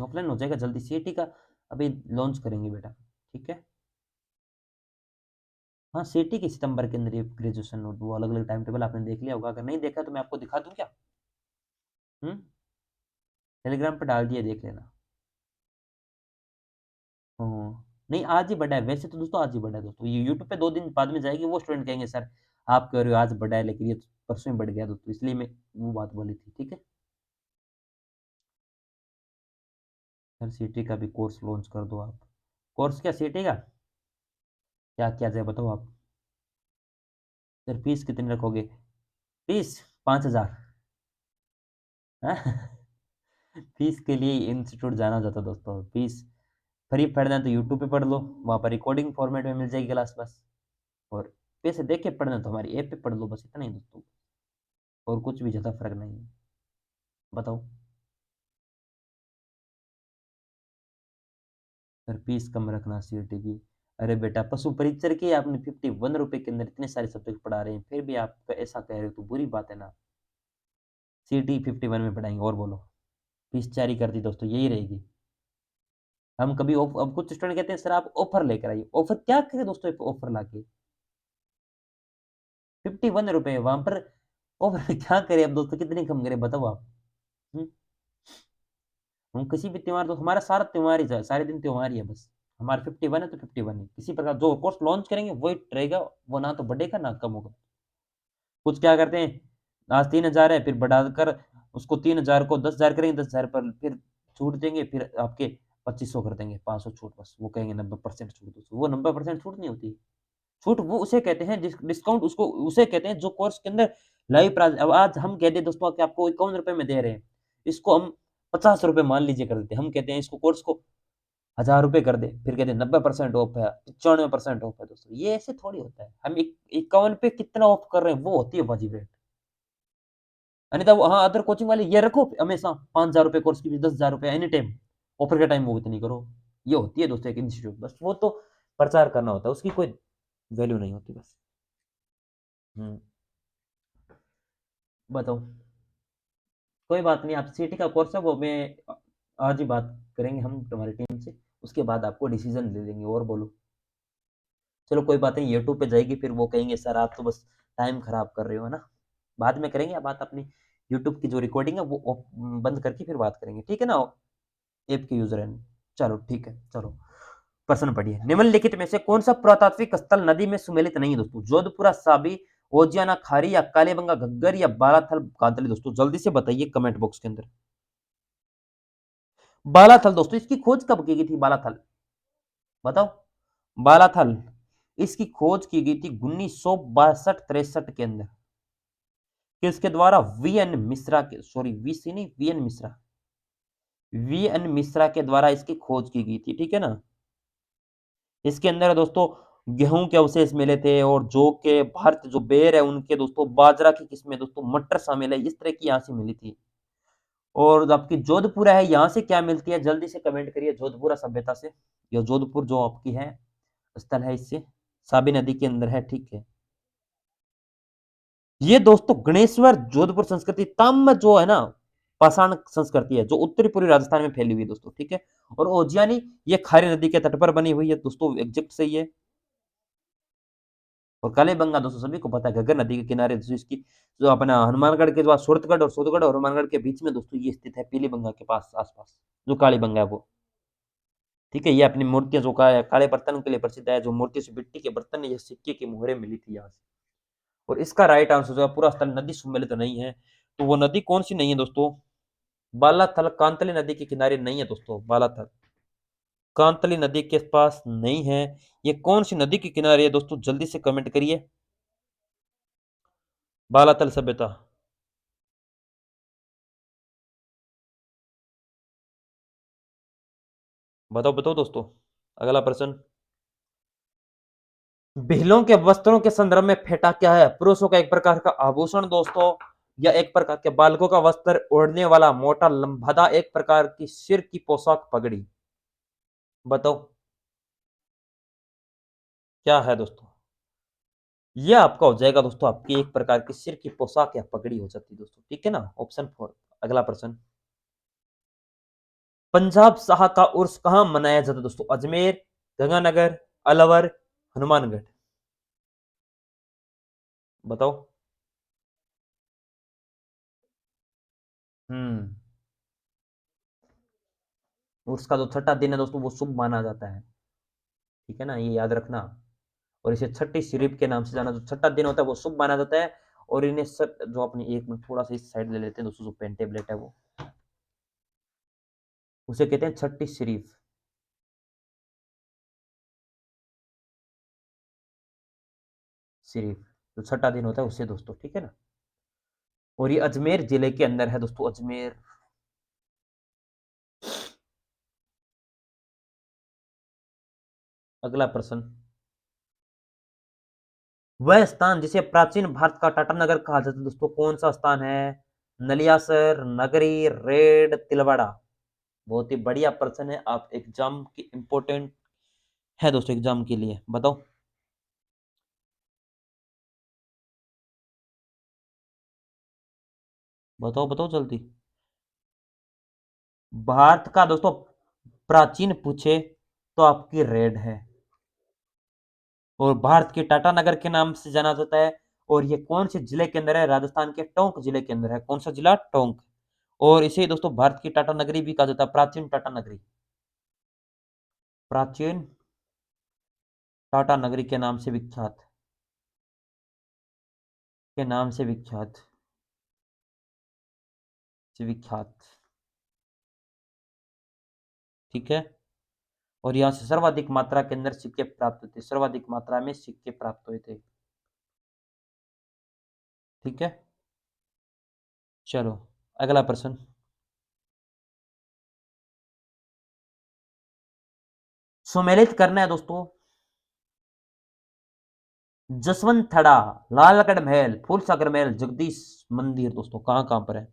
Speaker 1: ऑफलाइन हो जाएगा जल्दी, सीईटी का अभी लॉन्च करेंगे बेटा। ठीक है। हाँ सीईटी के सितंबर के अंदर ये ग्रेजुएशन नोट, वो अलग अलग टाइम टेबल आपने देख लिया होगा, अगर नहीं देखा तो मैं आपको दिखा दूं क्या? हम्म। टेलीग्राम पर डाल दिया, देख लेना। हाँ नहीं, आज ही बढ़ा है वैसे तो दोस्तों, आज ही बढ़ा है दोस्तों। ये यूट्यूब पे 2 दिन बाद में जाएगी, वो स्टूडेंट कहेंगे सर आप कह रहे हो आज बढ़ा है, लेकिन ये तो परसों ही बढ़ गया दोस्तों, इसलिए मैं वो बात बोली थी। ठीक है। सर सीटी का भी कोर्स लॉन्च कर दो आप। कोर्स क्या सीटी का? क्या क्या जाए बताओ आप। सर फीस कितनी रखोगे? फीस 5,000। फीस के लिए इंस्टीट्यूट जाना जाता दोस्तों। फीस फ्री पढ़ना है तो यूट्यूब पे पढ़ लो, वहाँ पर रिकॉर्डिंग फॉर्मेट में मिल जाएगी क्लास बस। और पैसे देख के पढ़ना तो हमारी ऐप पे पढ़ लो, बस इतना ही दोस्तों। और कुछ भी ज़्यादा फर्क नहीं है। बताओ सर, फीस कम रखना सीईटी की। अरे बेटा, पशु परीक्षर के आपने 51 रुपए के अंदर इतने सारे सब्जेक्ट पढ़ा रहे हैं, फिर भी आप ऐसा कह रहे हो तो बुरी बात है ना। सीईटी 51 में पढ़ाएंगे। और बोलो। फीस जारी कर दी दोस्तों, यही रहेगी। हम कभी अब कुछ स्टूडेंट कहते हैं सर आप ऑफर लेकर आइए। ऑफर क्या करें दोस्तों, ऑफर लाके 51 रुपए वहां पर ऑफर क्या करें अब दोस्तों, कितने कम करें बताओ आप। हम्म? हम किसी भी त्योहार, तो हमारा सारा त्योहार ही सारे दिन त्योहार ही है बस। हमारा 51 है तो 51 है, किसी प्रकार जो कोर्स लॉन्च करेंगे वही रहेगा। वो ना तो बढ़ेगा ना कम होगा। कुछ क्या करते हैं, आज 3,000 है, फिर बढ़ाकर उसको 3,000 को 10,000 करेंगे, 10,000 पर फिर छूट देंगे, फिर आपके 2500 कर देंगे, 500 छूट बस। वो कहेंगे 90% छूट दो, वो 90% छूट नहीं होती। छूट वो उसे कहते हैं जिस डिस्काउंट, उसको उसे कहते हैं जो कोर्स के अंदर लाइव प्राइस। अब आज हम कहते हैं दोस्तों कि आपको 51 रुपए में दे रहे हैं, इसको हम 50 रुपए मान लीजिए कर देते हैं। हम कहते हैं इसको कोर्स को 1,000 रुपए कर दे, फिर कहते हैं 90% ऑफ है, 95% ऑफ है। दोस्तों ये ऐसे थोड़ी होता है। हम 51 पे कितना ऑफ कर रहे हैं वो होती है वाजिब रेट। अन्यथा वो, हाँ, अदर कोचिंग वाले ये रखो हमेशा 5,000 रुपए कोर्स की फीस, 10,000 रुपए एनी टाइम, ऑफर के टाइम वो इतनी करो। ये होती है दोस्तों एक इंस्टीट्यूट, बस वो तो प्रचार करना होता है, उसकी कोई वैल्यू नहीं होती बस। हम्म। बताओ। कोई बात नहीं, आप सीटी का कोर्स है वो मैं आज ही बात करेंगे हम तुम्हारी टीम से, उसके बाद आपको डिसीजन ले लेंगे। और बोलो। चलो कोई बात नहीं, यूट्यूब पे जाएगी, फिर वो कहेंगे सर आप तो बस टाइम खराब कर रहे हो, है ना। बाद में करेंगे बात अपनी। यूट्यूब की जो रिकॉर्डिंग है वो बंद करके फिर बात करेंगे, ठीक है ना। ऐप के यूजर है। चलो ठीक है, चलो। प्रश्न पढ़िए। निम्नलिखित में से कौन सा पुरातात्विक स्थल नदी में सुमेलित नहीं है दोस्तों? जोधपुरा साबी, ओजियाना खारी, या कालीबंगा घग्गर, या बालाथल कांतली। दोस्तों जल्दी से बताइए कमेंट बॉक्स के अंदर। बालाथल दोस्तों, इसकी खोज कब की गई थी? बालाथल बताओ। बालाथल, इसकी खोज की गई थी 1962-63 के अंदर। किसके द्वारा? वी एन मिश्रा के, सॉरी वी सी नहीं, V N Mishra. V N Mishra के द्वारा इसकी खोज की गई थी, ठीक है ना। इसके अंदर दोस्तों गेहूं के अवशेष मिले थे, और जौ के, भारत जो बेर है उनके दोस्तों, बाजरा की किस्में दोस्तों, मटर शामिल है, इस तरह की यहाँ से मिली थी। और आपकी जोधपुरा है, यहाँ से क्या मिलती है? जल्दी से कमेंट करिए। जोधपुरा सभ्यता से, या जोधपुर जो आपकी है स्थल है, इससे साबी नदी के अंदर है, ठीक है। ये दोस्तों गणेश्वर जोधपुर संस्कृति ताम्र जो है ना, पाषाण संस्कृति है जो उत्तरी पूर्वी राजस्थान में फैली हुई है दोस्तों, ठीक है। और ओजियानी, ये खारी नदी के तट पर बनी हुई है दोस्तों, एग्जैक्ट सही है। और कालीबंगा दोस्तों सभी को पता है, घग्गर नदी के किनारे दोस्तों इसकी, जो अपना हनुमानगढ़ के बाद सूरतगढ़, और सूरतगढ़ और हनुमानगढ़ के बीच में दोस्तों ये स्थित है, पीलीबंगा के पास आसपास, जो कालीबंगा है वो, ठीक है। ये अपनी मूर्तियां जो का काले बर्तन के लिए प्रसिद्ध है, जो मूर्ति से मिट्टी के बर्तन या सिक्के की मुहरें मिली थी यहाँ से। और इसका राइट आंसर जो है, पूरा स्थल नदी सुमेलित तो नहीं है। तो वो नदी कौन सी नहीं है दोस्तों? बालाथल कांतली नदी के किनारे नहीं है दोस्तों। बालाथल कांतली नदी के पास नहीं है। ये कौन सी नदी के किनारे है दोस्तों? जल्दी से कमेंट करिए। बालाथल सभ्यता। बताओ बताओ दोस्तों। अगला प्रश्न। बिहलों के वस्त्रों के संदर्भ में फेटा क्या है? पुरुषों का एक प्रकार का आभूषण दोस्तों, या एक प्रकार के बालकों का वस्त्र, ओढ़ने वाला मोटा लंबा, एक प्रकार की सिर की पोशाक पगड़ी। बताओ क्या है दोस्तों? ये आपका हो जाएगा दोस्तों, आपकी एक प्रकार की सिर की पोशाक या पगड़ी हो जाती है दोस्तों, ठीक है ना। ऑप्शन 4। अगला प्रश्न। पंजाब शाह का उर्स कहां मनाया जाता है दोस्तों? अजमेर, गंगानगर, अलवर, हनुमानगढ़। बताओ। हम्म। उर्स का जो छठा दिन है दोस्तों वो शुभ माना जाता है, ठीक है ना, ये याद रखना। और इसे छठी शरीफ के नाम से जाना, जो छठा दिन होता है वो शुभ माना जाता है। और इन्हें जो अपनी, एक मिनट थोड़ा सा इस साइड ले लेते हैं दोस्तों, जो पेन टेबलेट है वो, उसे कहते हैं छठी शरीफ। शरीफ जो छठा दिन होता है उससे दोस्तों, ठीक है ना। और ये अजमेर जिले के अंदर है दोस्तों, अजमेर। अगला प्रश्न, वह स्थान जिसे प्राचीन भारत का टाटानगर कहा जाता है दोस्तों, कौन सा स्थान है? नलियासर, नगरी, रेड, तिलवाड़ा। बहुत ही बढ़िया प्रश्न है, आप एग्जाम की इंपॉर्टेंट है दोस्तों, एग्जाम के लिए बताओ। बताओ बताओ जल्दी। भारत का दोस्तों प्राचीन पूछे तो आपकी रेड है, और भारत के टाटानगर के नाम से जाना जाता है। और ये कौन से जिले के अंदर है? राजस्थान के टोंक जिले के अंदर है। कौन सा जिला? टोंक। और इसे दोस्तों भारत की टाटा नगरी भी कहा जाता है, प्राचीन टाटा नगरी। प्राचीन टाटा नगरी के नाम से विख्यात, के नाम से विख्यात, से विख्यात। ठीक है। और यहाँ से सर्वाधिक मात्रा के अंदर सिक्के प्राप्त हुए थे, सर्वाधिक मात्रा में सिक्के प्राप्त हुए थे। ठीक है। चलो अगला प्रश्न, सुमेलित करना है दोस्तों। जसवंत थड़ा, लालगढ़ महल, फूलसागर महल, जगदीश मंदिर दोस्तों कहां कहां पर है?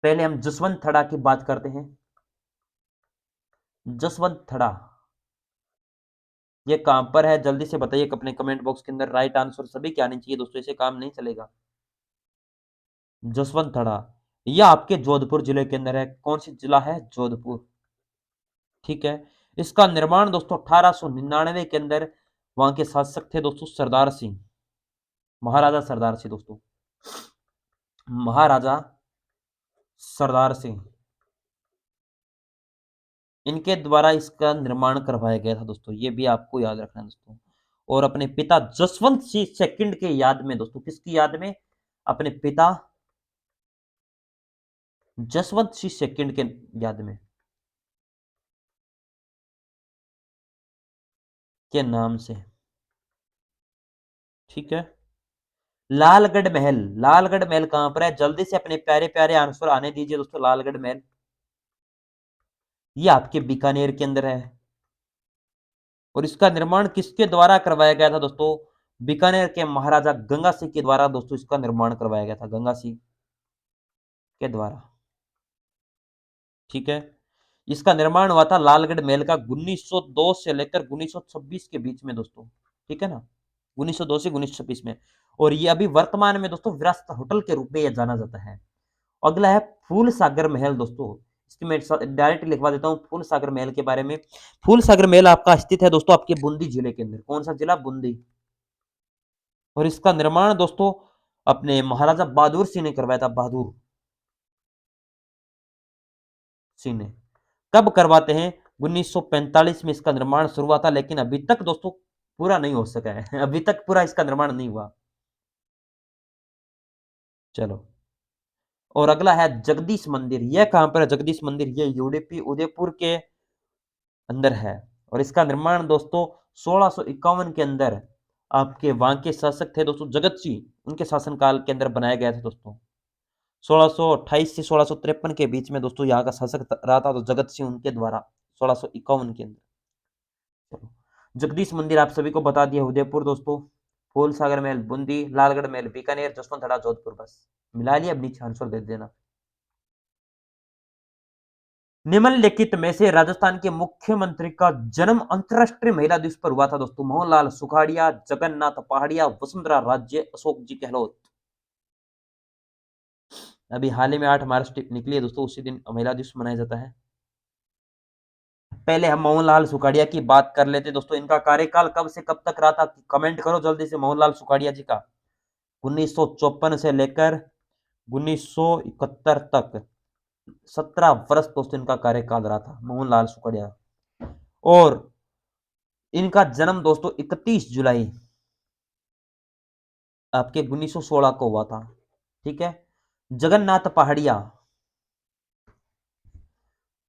Speaker 1: पहले हम जसवंत थड़ा की बात करते हैं। जसवंत थड़ा ये कहां पर है? जल्दी से बताइए अपने कमेंट बॉक्स के अंदर। राइट आंसर सभी के आने चाहिए दोस्तों, ऐसे काम नहीं चलेगा। जसवंत थड़ा यह आपके जोधपुर जिले के अंदर है। कौन सी जिला है? जोधपुर। ठीक है। इसका निर्माण दोस्तों 1899 के अंदर वहां के शासक थे दोस्तों सरदार सिंह, महाराजा सरदार सिंह दोस्तों, महाराजा सरदार सिंह, इनके द्वारा इसका निर्माण करवाया गया था दोस्तों, ये भी आपको याद रखना है दोस्तों। और अपने पिता जसवंत सिंह सेकंड के याद में दोस्तों, किसकी याद में? अपने पिता जसवंत सिंह सेकंड के याद में, के नाम से। ठीक है। लालगढ़ महल, लालगढ़ महल कहां पर है? जल्दी से अपने प्यारे प्यारे आंसर आने दीजिए दोस्तों। लालगढ़ महल ये आपके बीकानेर के अंदर है। और इसका निर्माण किसके द्वारा करवाया गया था दोस्तों? बीकानेर के महाराजा गंगा सिंह के द्वारा दोस्तों इसका निर्माण करवाया गया था, गंगा सिंह के द्वारा। ठीक है। इसका निर्माण हुआ था लालगढ़ महल का 1902 से लेकर 1926 के बीच में दोस्तों। ठीक है ना, 1902 से 1926 में। और ये अभी वर्तमान में दोस्तों विरासत होटल के रूप में यह जाना जाता है। अगला है फूल सागर महल दोस्तों, इसकी मैं डायरेक्ट लिखवा देता हूँ फूल सागर महल के बारे में। फूल सागर महल आपका स्थित है दोस्तों आपके बूंदी जिले के अंदर। कौन सा जिला? बूंदी। और इसका निर्माण दोस्तों अपने महाराजा बहादुर सिंह ने करवाया था, बहादुर सिंह ने। कब करवाते हैं? 1945 में इसका निर्माण शुरू हुआ था, लेकिन अभी तक दोस्तों पूरा नहीं हो सका है अभी तक पूरा इसका निर्माण नहीं हुआ। चलो। और अगला है जगदीश मंदिर, यह कहां पर है? जगदीश मंदिर ये यूडीपी उदयपुर के अंदर है। और इसका निर्माण दोस्तों 1651 के अंदर आपके वहां के शासक थे दोस्तों जगत सिंह, उनके शासनकाल के अंदर बनाया गया था दोस्तों। 1628 से 1653 के बीच में दोस्तों यहाँ का शासक रहा था तो जगत सिंह, उनके द्वारा 1651 के अंदर। चलो, जगदीश मंदिर आप सभी को बता दिया, उदयपुर दोस्तों, फूल सागर महल बूंदी, लालगढ़ महल बीकानेर, जसवंत थड़ा जोधपुर। बस मिला लिया, अब नीचे आंसर दे देना। निम्नलिखित में से राजस्थान के मुख्यमंत्री का जन्म अंतरराष्ट्रीय महिला दिवस पर हुआ था दोस्तों? मोहनलाल सुखाड़िया, जगन्नाथ पहाड़िया, वसुंधरा राजे, अशोक जी गहलोत। अभी हाल ही में 8 मार्च निकली है दोस्तों, उसी दिन महिला दिवस मनाया जाता है। पहले हम मोहनलाल सुखाड़िया की बात कर लेते दोस्तों, इनका कार्यकाल कब से कब तक रहा था? कमेंट करो जल्दी से। मोहनलाल सुखाड़िया जी का 1954 से लेकर 1971 तक 17 वर्ष दोस्तों इनका कार्यकाल रहा था, मोहनलाल सुखाड़िया। और इनका जन्म दोस्तों 31 जुलाई आपके 1916 को हुआ था। ठीक है। जगन्नाथ पहाड़िया,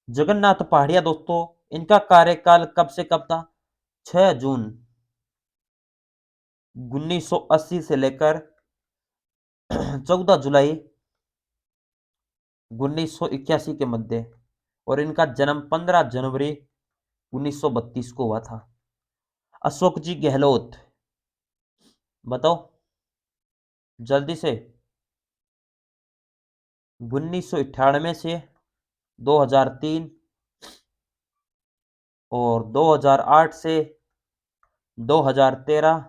Speaker 1: जगन्नाथ पहाड़िया दोस्तों इनका कार्यकाल कब से कब था? 6 जून 1980 से लेकर 14 जुलाई 1981 के मध्य, और इनका जन्म 15 जनवरी 1932 को हुआ था। अशोक जी गहलोत, बताओ जल्दी से। 1998 से 2003, और 2008 से 2013,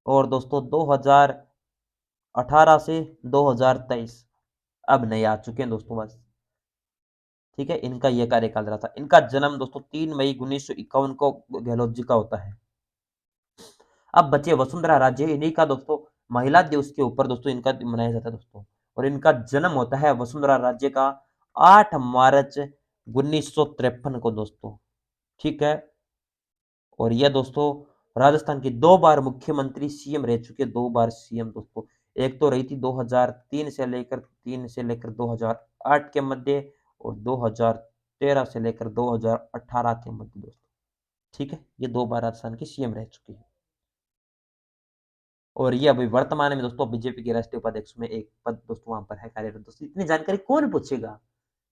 Speaker 1: और दोस्तों 2018 से 2023, अब नए आ चुके हैं दोस्तों बस। ठीक है, इनका ये कार्यकाल रहा था। इनका जन्म दोस्तों 3 मई 1951 को गहलोत जी का होता है। अब बचे वसुंधरा राजे, इन्हीं का दोस्तों महिला दिवस के ऊपर दोस्तों इनका मनाया जाता है दोस्तों। और इनका जन्म होता है वसुंधरा राजे का 8 मार्च 1953 को दोस्तों। ठीक है, और यह दोस्तों राजस्थान की 2 बार मुख्यमंत्री सीएम रह चुके, 2 बार सीएम दोस्तों। एक तो रही थी 2003 से लेकर 2008 के मध्य, और 2013 से लेकर 2018 के मध्य दोस्तों। ठीक है, ये 2 बार राजस्थान की सीएम रह चुकी है। और ये अभी वर्तमान में दोस्तों बीजेपी के राष्ट्रीय उपाध्यक्ष में एक पद दोस्तों वहां पर है कार्यरत दोस्तों। इतनी जानकारी कौन पूछेगा,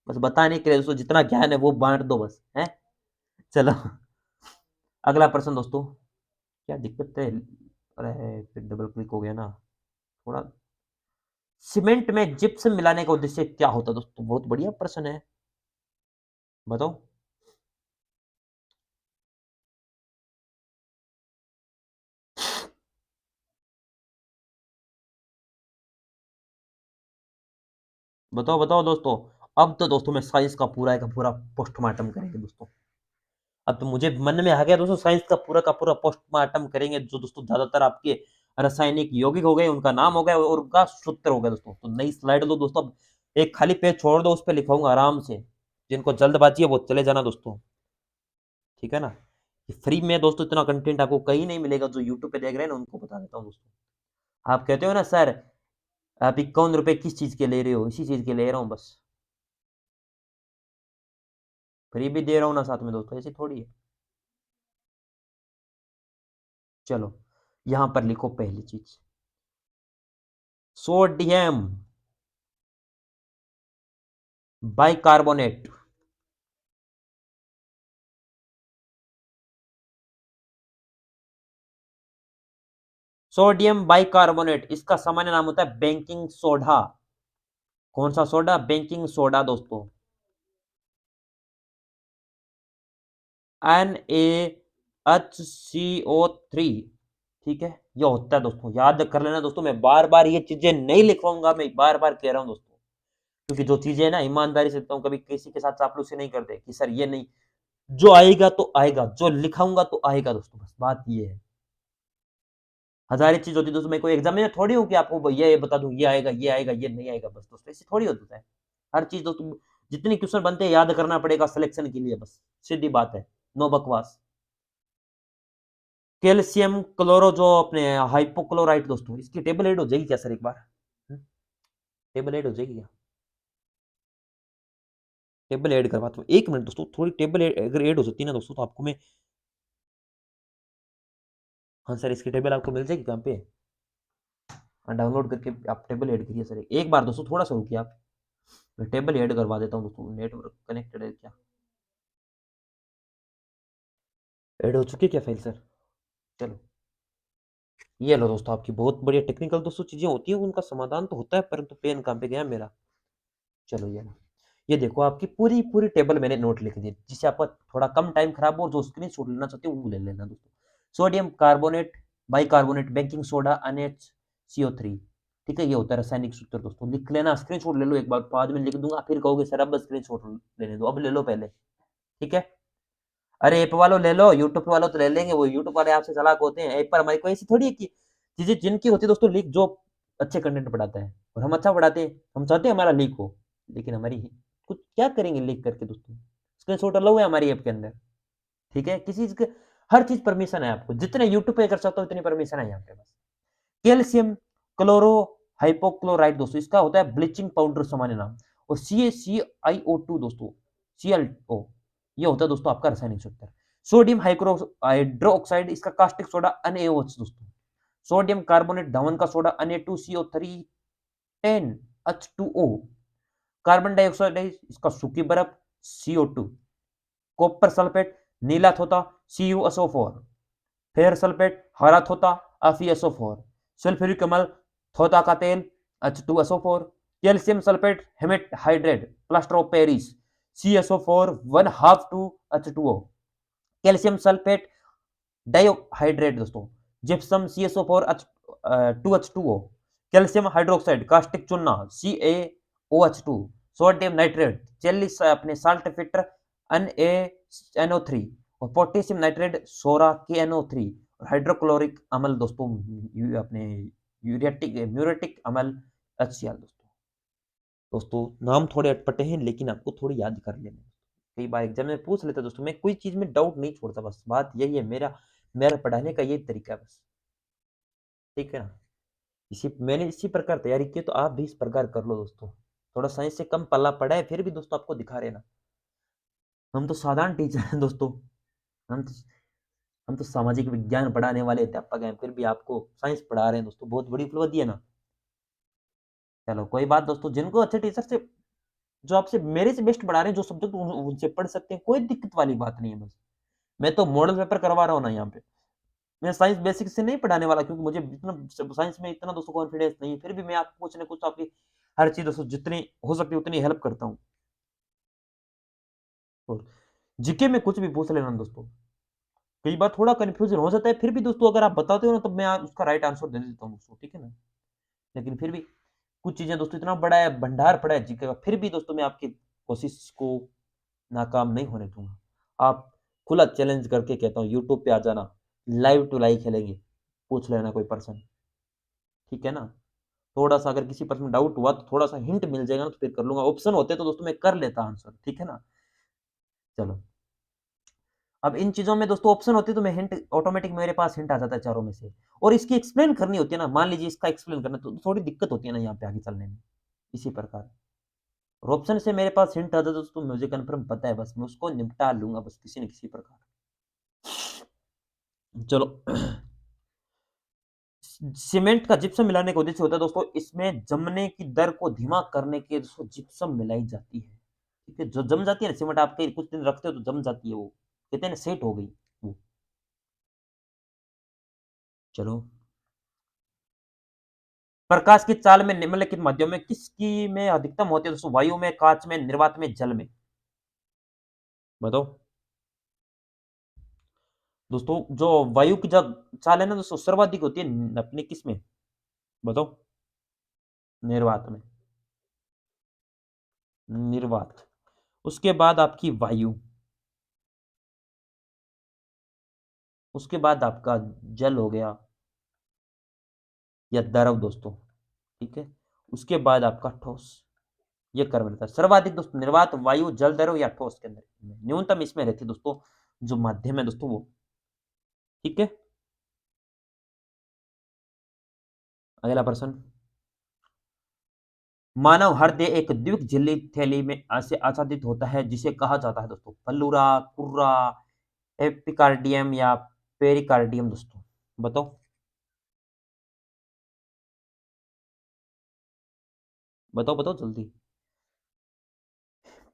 Speaker 1: बस बताने के लिए दोस्तों जितना ज्ञान है वो बांट दो बस है। चलो अगला प्रश्न दोस्तों। क्या दिक्कत है, अरे फिर डबल क्लिक हो गया ना थोड़ा। सीमेंट में जिप्सम मिलाने का उद्देश्य क्या होता है दोस्तों? बहुत बढ़िया प्रश्न है, बताओ। बताओ बताओ दोस्तों। अब तो दोस्तों मैं साइंस का पूरा पोस्टमार्टम करेंगे दोस्तों। अब तो मुझे मन में आ गया दोस्तों, साइंस का पूरा पोस्टमार्टम करेंगे, जो दोस्तों ज्यादातर आपके रासायनिक यौगिक हो गए, उनका नाम हो गया और उनका सूत्र हो गया दोस्तों। तो नई स्लाइड दो दोस्तों, अब एक खाली पेज छोड़ दो, उस पर लिखाऊंगा आराम से। जिनको जल्दबाजी है वो चले जाना दोस्तों, ठीक है ना। फ्री में दोस्तों इतना कंटेंट आपको कहीं नहीं मिलेगा। जो यूट्यूब पे देख रहे हैं ना उनको बता देता हूँ दोस्तों। आप कहते हो ना सर आप 51 रुपए किस चीज के ले रहे हो, इसी चीज के ले रहा हूँ बस। फ्री भी दे रहा हूँ ना साथ में दोस्तों, ऐसी थोड़ी है। चलो यहां पर लिखो पहली चीज, सोडियम बाइकार्बोनेट। सोडियम बाइकार्बोनेट, इसका सामान्य नाम होता है बेकिंग सोडा। कौन सा सोडा? बेकिंग सोडा दोस्तों। NaHCO3। ठीक है, ये होता है दोस्तों, याद कर लेना दोस्तों। मैं बार बार ये चीजें नहीं लिखवाऊंगा, मैं बार बार कह रहा हूं दोस्तों। क्योंकि जो चीजें ना ईमानदारी से देता हूं, कभी किसी के साथ चापलूसी नहीं करते कि सर ये नहीं, जो आएगा तो आएगा, जो लिखाऊंगा तो आएगा दोस्तों, बस बात ये है। हजारी चीज होती है दोस्तों, मैं कोई एग्जाम में थोड़ी हूँ कि आपको भैया ये बता दूं ये आएगा ये आएगा ये नहीं आएगा, बस दोस्तों ऐसी थोड़ी होता है। हर चीज दोस्तों, जितनी क्वेश्चन बनते हैं याद करना पड़ेगा सिलेक्शन के लिए, बस सीधी बात है, नो बकवास। कैल्शियम क्लोरो, जो अपने हाइपोक्लोराइट दोस्तों, इसकी टेबल ऐड हो जाएगी क्या सर एक बार? टेबल ऐड हो जाएगी क्या? टेबल ऐड करवाता हूँ, 1 मिनट दोस्तों। थोड़ी टेबल अगर ऐड हो सकती है ना दोस्तों तो आपको मैं, हाँ सर इसकी टेबल आपको मिल जाएगी कहाँ पे? हाँ डाउनलोड करके आप टेबल ऐड करिए सर। एक बार दोस्तों थोड़ा सा रुकिए आप, मैं टेबल ऐड करवा देता हूँ दोस्तों। नेटवर्क कनेक्टेड है क्या? ऐड हो चुकी है क्या फाइल सर? चलो ये लो दोस्तों, आपकी बहुत बढ़िया टेक्निकल दोस्तों चीजें होती है, उनका समाधान तो होता है, परंतु पेन कहाँ पे गया मेरा? चलो ये लो, ये देखो आपकी पूरी पूरी टेबल मैंने नोट लिख दी, जिससे आपका थोड़ा कम टाइम खराब हो। जो स्क्रीन शॉट लेना चाहते हो वो ले लेना दोस्तों। Sodium carbonate, bicarbonate, baking soda, NaCO3। ठीक है, ये होता है रासायनिक सूत्र दोस्तों। लिख लेना, स्क्रीन शॉट ले लो एक बार, बाद में लिख दूंगा फिर कहोगे सर अब स्क्रीन शॉट लेने दो, अब ले लो पहले। ठीक है, अरे ऐप वालों ले लो, यूट्यूब वालों तो ले लेंगे, वो यूट्यूब वाले आपसे चालाक होते हैं। ऐप पर हमारी कोई ऐसी थोड़ी है कि चीजें जिनकी होती है दोस्तों लीक, जो अच्छे कंटेंट पढ़ाता है और हम अच्छा पढ़ाते हैं, हम चाहते हैं हमारा लीक हो, लेकिन हमारी कुछ क्या करेंगे लीक करके दोस्तों? स्क्रीन शॉट अलाउ है हमारी ऐप के अंदर। ठीक है, किसी चीज के, हर चीज परमिशन है आपको, जितने यूट्यूब पे कर सकते हो उतनी परमिशन है यहाँ पे बस। कैल्शियम क्लोरो हाइपोक्लोराइड दोस्तों, इसका होता है ब्लीचिंग पाउडर सामान्य नाम। और CaCiO2 दोस्तों, ClO, ये होता है दोस्तों आपका रासायनिक सूत्र। सोडियम हाइड्रोक्साइड, इसका कास्टिक सोडा NaOH दोस्तों। सोडियम कार्बोनेट, धवन का soda Na2CO3 NH2O, carbon dioxide है इसका सूखी बर्फ CO2, कॉपर सल्फेट नीला थोथा CuSO4, फेयर सल्फेट हरा थोथा FeSO4, सल्फ्यूरिक अम्ल थोथा का तेल H2SO4, calcium sulphate hemihydrate plaster of Paris CSO4 1 half two H2O, calcium sulphate dihydrate दोस्तों gypsum CSO4 2H2O, calcium hydroxide caustic चूना CaOH2, सोडियम नाइट्रेट चेली अपने साल्ट फिल्टर NaNO3 और पोटेशियम नाइट्रेट सोरा KNO3 और हाइड्रोक्लोरिक अम्ल दोस्तों अपने यूरेटिक muriatic अम्ल HCl दोस्तों। दोस्तों नाम थोड़े अटपटे हैं लेकिन आपको थोड़ी याद कर लेना। कई बार एग्जाम में पूछ लेता दोस्तों, मैं कोई चीज में डाउट नहीं छोड़ता, बस बात यही है, मेरा मेरा पढ़ाने का यही तरीका है बस, ठीक है ना। मैंने इसी प्रकार तैयारी की तो आप भी इस प्रकार कर लो दोस्तों। थोड़ा साइंस से कम पल्ला पड़ा है फिर भी दोस्तों आपको दिखा रहे ना, हम तो साधारण टीचर हैं दोस्तों, हम तो हम तो सामाजिक विज्ञान पढ़ाने वाले अध्यापक हैं फिर भी आपको साइंस पढ़ा रहे हैं दोस्तों, बहुत बड़ी उपलब्धि है ना। चलो कोई बात दोस्तों, जिनको अच्छे टीचर से जो आपसे मेरे से बेस्ट पढ़ा रहे हैं जो सब्जेक्ट उनसे पढ़ सकते हैं, कोई दिक्कत वाली बात नहीं है बस। मैं तो मॉडल पेपर करवा रहा हूँ ना यहाँ पे, मैं साइंस बेसिक से नहीं पढ़ाने वाला क्योंकि मुझे इतना साइंस में इतना दोस्तों कॉन्फिडेंस नहीं है, फिर भी मैं आपको कुछ ना कुछ आपकी हर चीज दोस्तों जितनी हो सकती है उतनी हेल्प करता हूँ। और जीके में कुछ भी पूछ लेना दोस्तों, कई बार थोड़ा कंफ्यूजन हो जाता है फिर भी दोस्तों अगर आप बताते हो ना तो मैं उसका राइट आंसर दे देता हूँ दोस्तों, ठीक है ना। लेकिन फिर भी कुछ चीजें दोस्तों इतना बड़ा है भंडार पड़ा है जीके का, फिर भी दोस्तों मैं आपकी कोशिश को नाकाम नहीं होने दूंगा। आप खुला चैलेंज करके कहता हूँ यूट्यूब पे आ जाना, लाइव टू लाइव खेलेंगे, पूछ लेना कोई पर्सन, ठीक है ना। थोड़ा सा अगर किसी पर्सन में डाउट हुआ तो थोड़ा सा हिंट मिल जाएगा ना तो फिर कर लूंगा, ऑप्शन होते तो दोस्तों मैं कर लेता आंसर, ठीक है ना। चलो अब इन चीजों में दोस्तों ऑप्शन होते तो मैं हिंट ऑटोमेटिक मेरे पास हिंट आ जाता है चारों में से, और इसकी एक्सप्लेन करनी होती है ना, मान लीजिए इसका एक्सप्लेन करना तो थोड़ी दिक्कत होती है ना यहाँ पे आगे चलने में, इसी प्रकार और ऑप्शन से मेरे पास हिंट आता है दोस्तों, मुझे कंफर्म पता है, बस मैं उसको निपटा लूंगा बस किसी न किसी प्रकार। चलो सीमेंट का जिप्सम मिलाने का उद्देश्य होता है दोस्तों, इसमें जमने की दर को धीमा करने के दोस्तों जिप्सम मिलाई जाती है, ठीक है। जो जम जाती है ना सीमेंट, आपके कुछ दिन रखते हो तो जम जाती है, वो कहते हैं ना सेट हो गई वो। चलो प्रकाश की चाल में निम्नलिखित माध्यम में किसकी में अधिकतम होती है दोस्तों, वायु में, कांच में, निर्वात में, जल में, बताओ दोस्तों। जो वायु की जब चाल है ना दोस्तों सर्वाधिक होती है अपनी किस में, बताओ, निर्वात में, निर्वात। उसके बाद आपकी वायु, उसके बाद आपका जल हो गया या द्रव दोस्तों, ठीक है। उसके बाद आपका ठोस, ये क्रम रहता है सर्वाधिक दोस्तों, निर्वात, वायु, जल, द्रव या ठोस के अंदर न्यूनतम इसमें रहती है दोस्तों जो माध्यम है दोस्तों वो, ठीक है। अगला प्रश्न, मानव हृदय एक द्विक झिल्ली थैली में से आच्छादित होता है जिसे कहा जाता है दोस्तों फल्लूरा, कुर्रा, एपिकार्डियम या पेरिकार्डियम दोस्तों, बताओ बताओ बताओ जल्दी।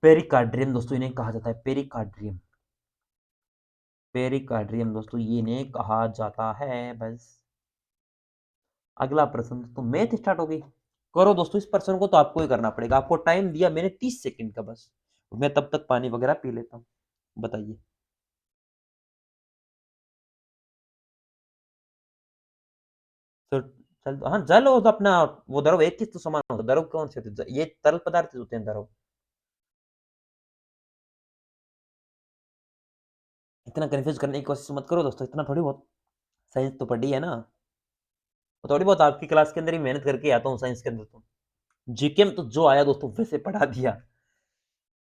Speaker 1: पेरिकार्डियम दोस्तों इन्हें कहा जाता है, पेरिकार्डियम, पेरिकार्डियम दोस्तों ये इन्हें कहा जाता है बस। अगला प्रश्न दोस्तों, मैथ स्टार्ट हो गई, करो दोस्तों इस प्रश्न को तो आपको ही करना पड़ेगा, आपको टाइम दिया मैंने 30 सेकंड का बस, मैं तब तक पानी वगैरह पी लेता हूँ, बताइए। तो चल हाँ जल हो तो अपना वो द्रव एक चीज तो समान होता है, द्रव कौन से होते हैं? ये तरल पदार्थ होते हैं द्रव, इतना कंफ्यूज करने की कोशिश मत करो दोस्तों, इतना थोड़ी बहुत साइंस तो पढ़ी है ना, तो थोड़ी बहुत आपकी क्लास के अंदर ही मेहनत करके आता हूँ साइंस के अंदर तो, जीके में तो जो आया दोस्तों वैसे पढ़ा दिया,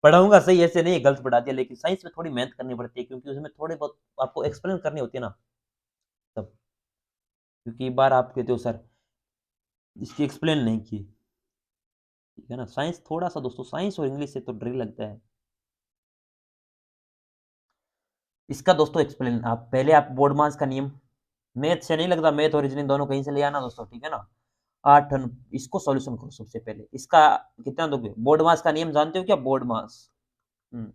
Speaker 1: पढ़ाऊंगा सही ऐसे नहीं गलत पढ़ा दिया, लेकिन साइंस में थोड़ी मेहनत करनी पड़ती है क्योंकि उसमें थोड़े बहुत आपको एक्सप्लेन करनी होती है ना तब, क्योंकि एक बार आप कहते हो सर इसकी एक्सप्लेन नहीं की, ठीक है ना। साइंस थोड़ा सा दोस्तों साइंस और इंग्लिश से तो डर ही लगता है, इसका दोस्तों एक्सप्लेन आप पहले आप बोर्ड मास का नियम, मैथ से नहीं लगता, मैथ और रीजनिंग दोनों कहीं से ले आना दोस्तों, ठीक है ना। 8 इसको सॉल्यूशन करो सबसे पहले। इसका कितना दोगे? बोर्ड मास का नियम जानते हो क्या? बोर्ड मास। हुँ।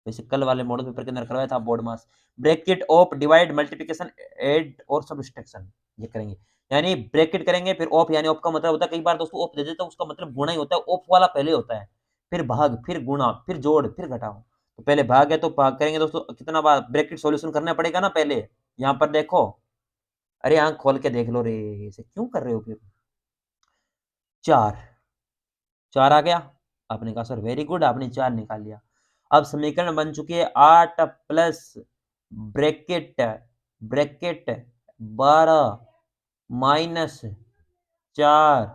Speaker 1: वैसे कल वाले मॉडल पेपर के अंदर करवाया था board mass. Bracket of divide multiplication add और सब्ट्रैक्शन ये करेंगे। यानी ब्रैकेट करेंगे फिर ऑफ यानी ऑफ का मतलब होता है कई बार दोस्तों ऑफ दे देता है उसका मतलब गुणा ही होता है। ऑफ वाला पहले होता है, फिर भाग, फिर गुणा, फिर जोड़, फिर घटाओ। तो पहले भाग है तो भाग करेंगे दोस्तों कितना बार ब्रैकेट सॉल्यूशन करना पड़ेगा ना पहले। यहाँ पर देखो, अरे आँख खोल के देख लो रे, ऐसे क्यों कर रहे हो फिर? 4 4 आ गया? आपने कहा सर वेरी गुड आपने 4 निकाल लिया। अब समीकरण बन चुकी है 8 प्लस ब्रैकेट ब्रैकेट 12 माइनस 4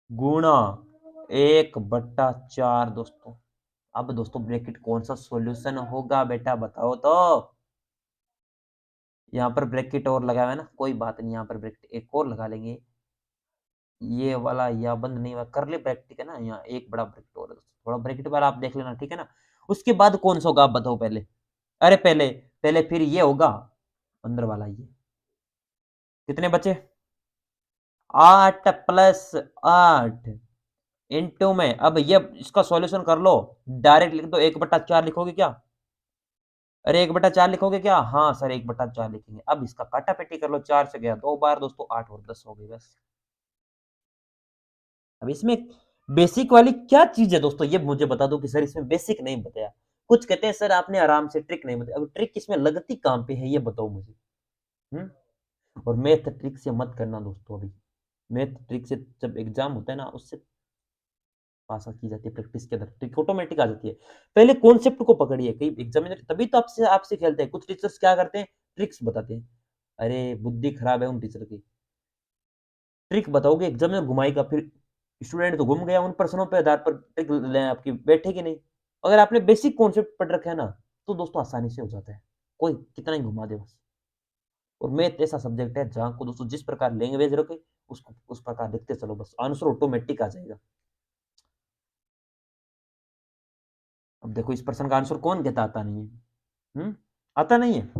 Speaker 1: गुणा 1/4 दोस्तों। अब दोस्तों ब्रैकेट कौन सा सॉल्यूशन होगा बेटा बताओ तो? यहाँ पर ब्रैकेट और लगा हुआ है ना, कोई बात नहीं यहाँ पर ब्रैकेट एक और लगा लेंगे। ये वाला या बंद नहीं हुआ कर्ली ब्रैकेट है ना, यहाँ एक बड़ा ब्रैकेट और है दोस्तों। थोड़ा ब्रैकेट बार आप देख लेना ठीक है ना। उसके बाद कौन सा होगा आप बताओ पहले? अरे पहले पहले फिर ये होगा अंदर वाला ये। कितने बचे? 8 प्लस 8 इंटू में अब ये इसका सॉल्यूशन कर लो। डायरेक्ट लिख दो 1/4 लिखोगे क्या? अरे 1/4 लिखोगे क्या? हाँ सर 1/4 लिखेंगे। अब इसका काटा-पेटी कर लो 4 से गया 2 बार दोस्तों 8 और 10 हो गई बस। अब इसमें बेसिक वाली क्या चीज़ है दोस्तों ये मुझे बता दो कि सर इसमें बेसिक नहीं बताया। कुछ कहते हैं सर आपने आराम से ट्रिक नहीं बताई। अब ट्रिक इसमें लगती कहाँ पे है ये बताओ मुझे? हुँ? और मैथ ट्रिक से मत करना दोस्तों अभी। मैथ ट्रिक से जब एग्ज़ाम होता है ना उससे पास की जाती है प्रैक्टिस के अंदर, ट्रिक ऑटोमेटिक आ जाती है। पहले कॉन्सेप्ट को पकड़िए, कई एग्ज़ामिनर तभी तो आपसे आपसे खेलते हैं। कुछ टीचर्स क्या करते हैं, ट्रिक्स बताते हैं। अरे! बुद्धि खराब है उन टीचर की। ट्रिक बताओगे एग्ज़ामिनर घुमाएगा, फिर स्टूडेंट तो घूम गया उन प्रश्नों पे आधार पर ट्रिक ले आपकी बैठेगी नहीं। अगर आपने बेसिक कॉन्सेप्ट पढ़ रखा है ना, तो दोस्तों आसानी से हो जाता है। कोई कितना ही घुमा दे बस। और मैथ ऐसा सब्जेक्ट है जहाँ को दोस्तों जिस प्रकार लैंग्वेज रखे, उसको उस प्रकार लिखते चलो बस, आंसर ऑटोमेटिक आ जाएगा। अब देखो इस प्रश्न का आंसर कौन कहता आता नहीं है? आता नहीं है?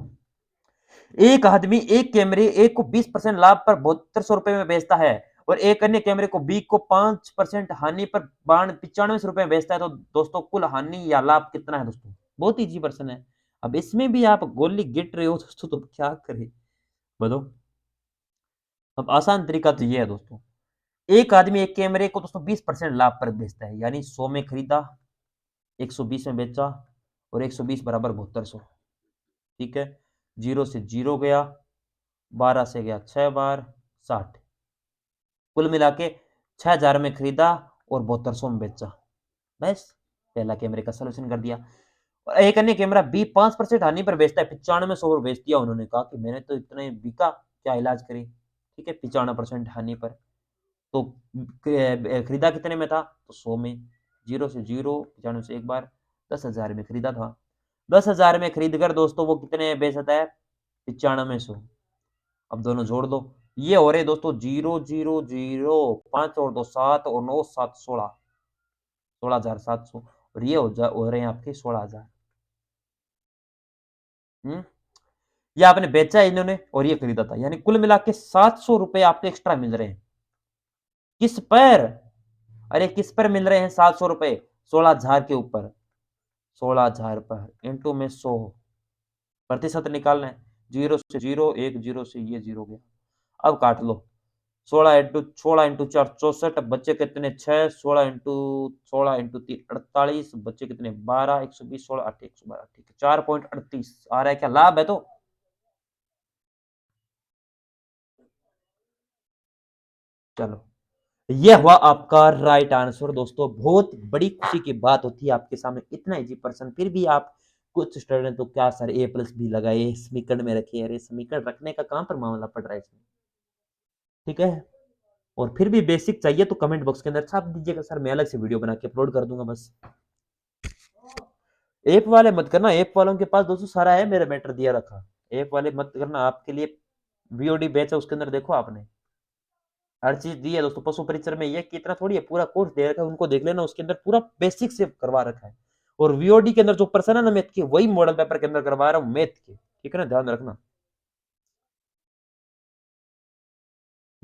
Speaker 1: एक आदमी एक कैमरे ए को 20% लाभ पर 7200 रुपए में बेचता है और एक अन्य कैमरे को बी को 5% हानि पर 95 रुपए में बेचता है तो दोस्तों कुल हानि या लाभ कितना है दोस्तों? बहुत इजी प्रश्न है। अब इसमें भी आप गोली गिट रहे हो दोस्तों तो क्या करें? बताओ। अब आसान तरीका तो ये है दोस्तों। एक आदमी एक कैमरे को दोस्तों 20% लाभ पर बेचता है यानी 100 में खरीदा 120 में बेचा और 120 बराबर 7200 ठीक है। 0 से 0 गया 12 से गया 6 बार 60 कुल मिला के 6000 में खरीदा और 7200 में बेचा। बस पहला कैमरे का सॉल्यूशन कर दिया। और एक अन्य कैमरा बी 5% हानि पर बेचता है 95 में बेच दिया उन्होंने कहा कि मैंने तो इतने बिका क्या इलाज करें ठीक है 95% हानि पर तो खरीदा कितने में था तो 100 में 0 से 0 95 से एक बार 10,000 में खरीदा था 10,000 में खरीद कर दोस्तों वो कितने में बेचता है 9500 अब दोनों जोड़ दो ये हो रहे दोस्तों 0 0 0 5 और 2 7 और 9 7 16 16,700 और ये हो रहे हैं आपके 16,000 हम्म ये आपने बेचा है इन्होंने और ये खरीदा था यानी कुल मिला के 700 रुपए आपको एक्स्ट्रा मिल रहे हैं किस पर अरे किस पर मिल रहे हैं 700 रुपए 16,000 के ऊपर 16,000 पर इंटू में 100 प्रतिशत निकालना है 0 से 0 एक 0 से ये 0 गया अब काट लो 16 इंटू 4 64 बच्चे कितने 6 16 इंटू 3 48 बच्चे कितने 12 120 16 8 112 ठीक है 4.38 आ रहा है क्या लाभ है तो चलो ये हुआ आपका राइट आंसर दोस्तों बहुत बड़ी खुशी की बात होती है आपके सामने इतना इजी पर्सन फिर भी आप कुछ स्टूडेंट तो क्या सर ए प्लस भी लगाए समीकरण में रखे अरे समीकरण रखने का कहां पर मामला पड़ रहा है इसमें ठीक है और फिर भी बेसिक चाहिए तो कमेंट बॉक्स के अंदर छाप दीजिएगा सर मैं अलग से वीडियो बना के अपलोड कर दूंगा बस ऐप वाले मत करना ऐप वालों के पास दोस्तों सारा है मेरा मैटर दिया रखा ऐप वाले मत करना आपके लिए वीओडी बैच है उसके अंदर देखो आपने हर चीज दी है दोस्तों पशु परीक्षण में ये कि इतना थोड़ी है पूरा कोर्स दे रखा है उनको देख लेना उसके अंदर पूरा बेसिक से करवा रखा है और वीओडी के अंदर जो प्रश्न है ना मैथ के वही मॉडल पेपर के अंदर करवा रहा हूँ मैथ के ठीक है ना ध्यान रखना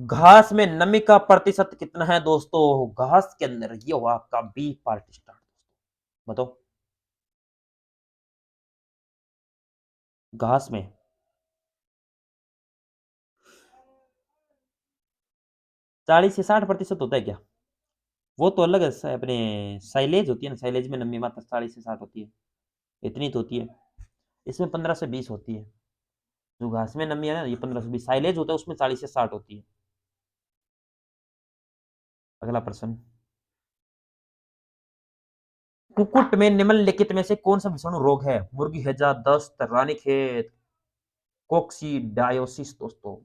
Speaker 1: घास में नमी का प्रतिशत कितना है दोस्तों? घास के अंदर ये हुआ आपका बी पार्ट स्टार्ट। बताओ। घास में 40 से 60% होता है क्या? वो तो अलग है, अपने साइलेज होती है ना, साइलेज में नमी मात्रा 40 से 60 होती है, इतनी तो होती है। इसमें 15 से 20 होती है। जो घास में नमी है ना, ये 15 से 20, साइलेज होता है उसमें 40 से 60 होती है। अगला प्रश्न, कुक्कुट में निम्नलिखित में से कौन सा विषाणु रोग है? मुर्गी हैजा, दस्त, रानीखेत, कोक्सीडायोसिस दोस्तों।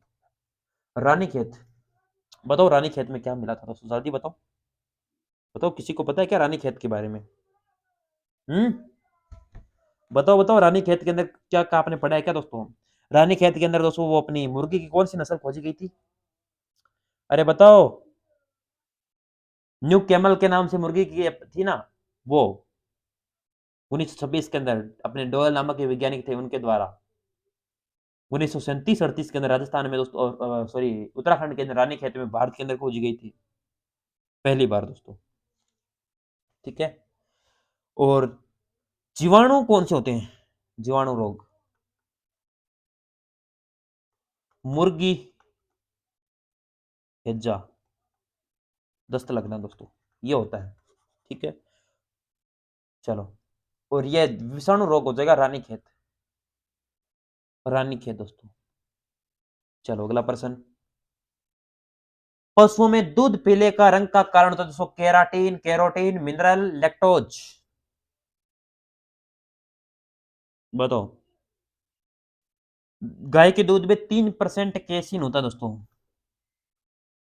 Speaker 1: रानीखेत, बताओ रानीखेत में क्या मिला था दोस्तों, जल्दी बताओ। बताओ, किसी को पता है क्या रानीखेत के बारे में? हम्म, बताओ बताओ, रानीखेत के अंदर क्या क्या आपने पढ़ा है क्या दोस्तों? रानीखेत के अंदर दोस्तों वो अपनी मुर्गी की कौन सी नस्ल खोजी गई थी? अरे बताओ। न्यू कैमल के नाम से मुर्गी की थी ना, वो 1926 के अंदर अपने डोयल नामक के वैज्ञानिक थे, उनके द्वारा 1937-38 के अंदर राजस्थान में दोस्तों, सॉरी, उत्तराखंड के अंदर रानीखेत में भारत के अंदर खोजी गई थी पहली बार दोस्तों। ठीक है। और जीवाणु कौन से होते हैं? जीवाणु रोग, मुर्गी हैजा, दस्त लगना दोस्तों, ये होता है। ठीक है। चलो, और ये विषाणु रोग हो जाएगा रानीखेत, रानीखेत दोस्तों। चलो अगला प्रश्न, पशुओं में दूध पीले का रंग का कारण होता है दोस्तों? Keratin, carotene, mineral, lactose. बताओ। गाय के दूध में 3% केसिन होता है दोस्तों,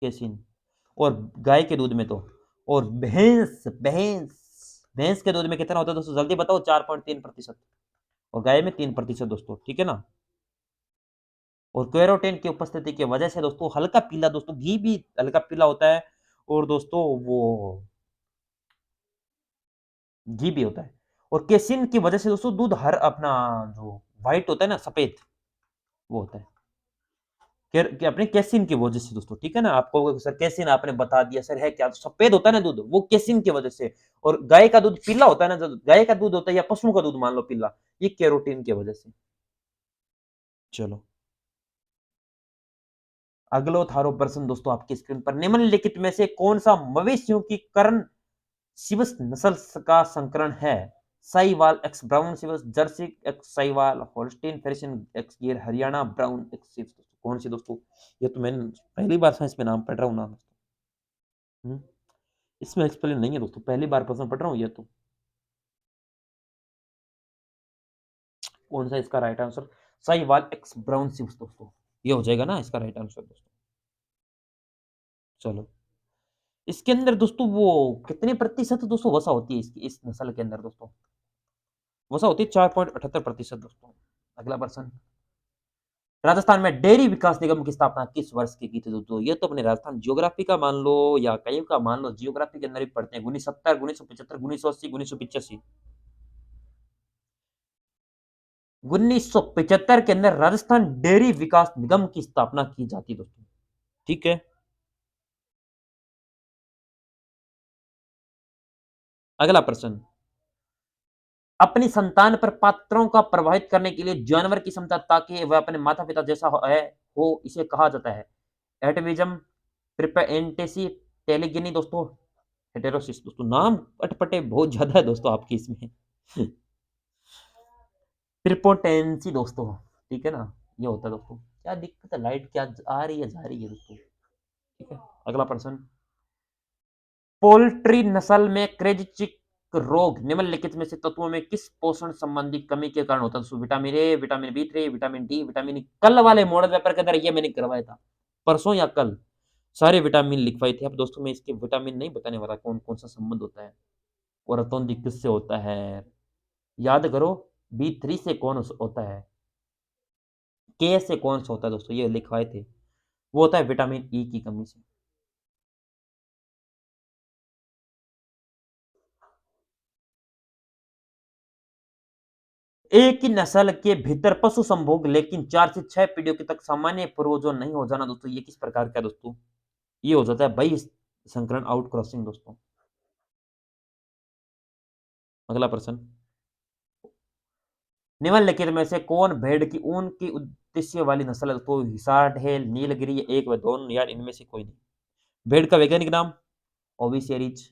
Speaker 1: केसिन। और गाय के दूध में तो, और भैंस भैंस भैंस के दूध में कितना होता है दोस्तों, जल्दी बताओ। 4.3%। और गाय में 3% दोस्तों, ठीक है ना। और कैरोटीन की उपस्थिति की वजह से दोस्तों हल्का पीला, दोस्तों घी भी हल्का पीला होता है। और दोस्तों वो घी भी होता है। और केसिन की वजह से दोस्तों दूध हर अपना जो व्हाइट होता है ना, सफेद, वो होता है। अपने कैसिन की वजह से दोस्तों, ठीक है ना। आपको सर कैसिन आपने बता दिया, सर है क्या, तो सफेद होता है ना दूध, वो कैसिन की वजह से। और गाय का दूध पीला होता है ना, जो गाय का दूध होता है या पशुओं का दूध मान लो पीला, ये कैरोटीन की वजह से। चलो, अगलो थारो प्रश्न दोस्तों आपकी स्क्रीन पर, निम्नलिखित में से कौन सा मवेशियों की कर्ण सिवस नस्ल का संकरण है? Sahiwal x brown swiss, Jersey x Sahiwal, Holstein Friesian x Gir, Haryana brown x सिवस। कौन सी दोस्तों? ये तो मैंने पहली बार साइंस में नाम पढ़ रहा हूँ नाम। हम्म, इसमें एक्सप्लेन नहीं है दोस्तों, पहली बार प्रश्न पढ़ रहा हूँ ये तो। कौन सा इसका right answer? Sahiwal x brown swiss दोस्तों, ये हो जाएगा ना इसका राइट आंसर दोस्तों। चलो, इसके अंदर दोस्तों वो कितने प्रतिशत दोस्तों वसा होती है इसकी, इस नस्ल के अंदर दोस्तों? वसा होती है 4.78% दोस्तों। अगला प्रश्न, राजस्थान में डेयरी विकास निगम की स्थापना किस वर्ष की थी दोस्तों? ये तो अपने राजस्थान ज्योग्राफी का मान लो या कहीं का मान लो, जियोग्राफी के अंदर भी पढ़ते हैं। 1970, 1975, 1980, 1985। 1975 के अंदर राजस्थान डेयरी विकास निगम की स्थापना की जाती है दोस्तों। ठीक है। अगला प्रश्न, अपनी संतान पर पात्रों का प्रभावित करने के लिए जानवर की क्षमता ताकि वह अपने माता पिता जैसा हो इसे कहा जाता है? एटविज्म, प्रिपेंटेसी, टेलीगिनी दोस्तों, हेटेरोसिस दोस्तों। नाम अटपटे बहुत ज्यादा है दोस्तों आपकी इसमें। प्रिपोटेंसी दोस्तों, ठीक है ना। ये होता है दोस्तों। क्या दिक्कत है, लाइट क्या आ रही है, जा रही है दोस्तों। ठीक है। अगला प्रश्न, पोल्ट्री नस्ल में क्रेजिचिक रोग निम्नलिखित में से तत्वों में किस पोषण संबंधी कमी के कारण होता है? दोस्तों vitamin A, vitamin B3, vitamin D, vitamin E. कल वाले मॉडल पेपर के अंदर ये मैंने करवाया था, परसों या कल, सारे विटामिन लिखवाए थे। अब दोस्तों मैं इसके विटामिन नहीं बताने वाला कौन कौन सा संबंध होता है, और रतौंधी किससे होता है, याद करो। बी3 से कौन होता है, के से कौन सा होता है दोस्तों, ये लिखवाए थे। वो होता है विटामिन ई की कमी से। एक ही नस्ल के भीतर पशु संभोग लेकिन 4 से 6 पीढ़ियों के तक सामान्य पूर्वजों नहीं हो जाना दोस्तों, ये किस प्रकार का है दोस्तों? ये हो जाता है बहिःसंकरण आउट क्रॉसिंग दोस्तों। अगला प्रश्न, निम्नलिखित में से कौन भेड़ की ऊन की उद्देश्य वाली नस्ल है? तो हिसार, ढेल, नीलगिरी, एक व दोनों या इनमें से कोई नहीं। भेड़ का वैज्ञानिक नाम ओविस एरीज।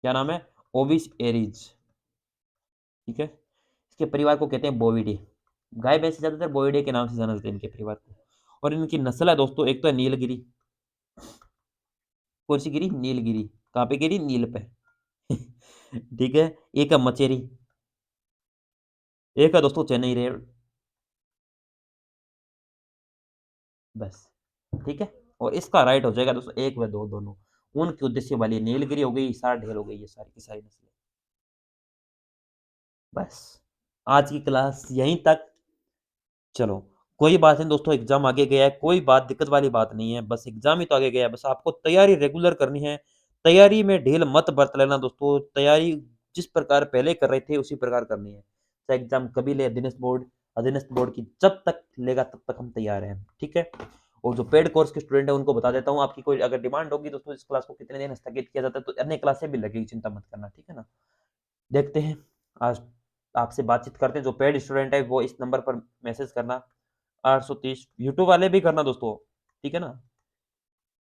Speaker 1: क्या नाम है? ओविस एरीज। ठीक है। इसके परिवार को कहते हैं बोविडे। गाय भैंस ज्यादातर बोविडे के नाम से जाना जाता है इनके परिवार को। और इनकी नस्ल है दोस्तों, एक तो है नीलगिरी। कौन सी गिरी? नीलगिरी। कहाँ पे गिरी? नील पे। ठीक है। एक है मचेरी। एक है दोस्तों चेन्नई रेड। बस। ठीक है। और इसका राइट हो जाएगा दोस्तों एक व दो दोनों। उनके उद्देश्य वाली नीलगिरी हो गई, हिसार ढेल हो गई, ये सारी की सारी नस्लें। बस। आज की क्लास यहीं तक। चलो, कोई बात नहीं दोस्तों, एग्जाम आगे गया है, कोई बात दिक्कत वाली बात नहीं है, बस एग्जाम ही तो आगे गया है, बस आपको तैयारी रेगुलर करनी है। तैयारी में ढील मत बरत लेना दोस्तों, तैयारी जिस प्रकार पहले कर रहे थे उसी प्रकार करनी है। चाहे एग्जाम कभी ले अधीनस्थ बोर्ड की जब तक लेगा तब तक हम तैयार हैं। ठीक है। और जो पेड कोर्स के स्टूडेंट है उनको बता देता हूँ, आपकी कोई अगर डिमांड होगी दोस्तों इस क्लास को कितने दिन स्थगित किया जाता है, तो अन्य क्लासें भी लगेगी, चिंता मत करना। ठीक है ना। देखते हैं। आज आपसे बातचीत करते हैं। जो पेड स्टूडेंट है वो इस नंबर पर मैसेज करना, 830। यूट्यूब वाले भी करना दोस्तों। ठीक है ना।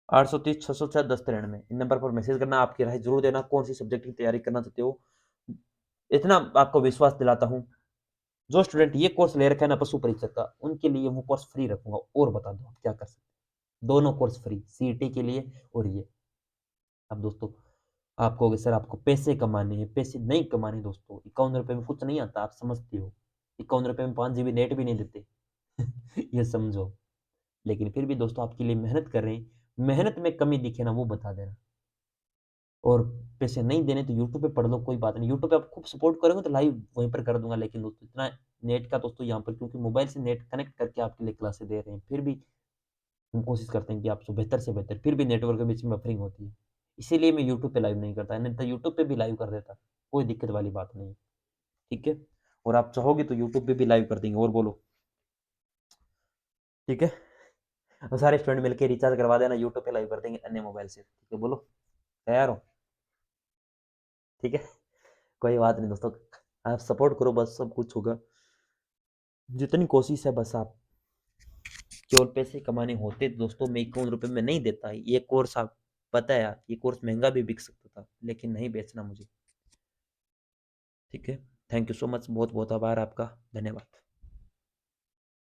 Speaker 1: 830 606 1093 इन नंबर पर मैसेज करना, आपकी राय जरूर देना कौन सी सब्जेक्ट की तैयारी करना चाहते हो। इतना आपको विश्वास दिलाता हूँ, जो स्टूडेंट ये कोर्स ले रखा है ना पशु परीक्षक का, उनके लिए वो कोर्स फ्री रखूंगा। और बता दो आप क्या कर सकते हैं। दोनों कोर्स फ्री, सीईटी के लिए और ये। अब दोस्तों आप कहोगे सर आपको पैसे कमाने हैं, पैसे नहीं कमाने दोस्तों, 51 रुपए में कुछ नहीं आता, आप समझते हो। 51 रुपए में 5 जीबी नेट भी नहीं देते। ये समझो। लेकिन फिर भी दोस्तों आपके लिए मेहनत कर रहे हैं, मेहनत में कमी दिखे ना वो बता देना। और पैसे नहीं देने तो यूट्यूब पे पढ़ लो, कोई बात नहीं, यूट्यूब पे आप खूब सपोर्ट करोगे तो लाइव वहीं पर कर दूंगा। लेकिन दोस्तों इतना नेट का दोस्तों यहाँ पर, क्योंकि मोबाइल से नेट कनेक्ट करके आपके लिए क्लासेस दे रहे हैं, फिर भी हम कोशिश करते हैं कि आपसे बेहतर से बेहतर, फिर भी नेटवर्क के बीच में बफरिंग होती है। इसीलिए मैं यूट्यूब पे लाइव नहीं करता, नहीं तो यूट्यूब पे भी लाइव कर देता, कोई दिक्कत वाली बात नहीं। ठीक है। और आप चाहोगे तो यूट्यूब पे भी लाइव कर देंगे। और बोलो। ठीक है। और सारे स्टूडेंट मिलकर रिचार्ज करवा देना, यूट्यूब पे लाइव कर देंगे अन्य मोबाइल से। ठीक है, बोलो। तैयार हो? ठीक है। कोई बात नहीं दोस्तों, आप सपोर्ट करो बस, सब कुछ होगा। जितनी कोशिश है बस आप, केवल पैसे कमाने होते तो दोस्तों मैं 51 रुपये में नहीं देता ये कोर्स। आप पता है यार, ये कोर्स महंगा भी बिक सकता था, लेकिन नहीं बेचना मुझे। ठीक है। थैंक यू सो मच, बहुत बहुत आभार आपका, धन्यवाद।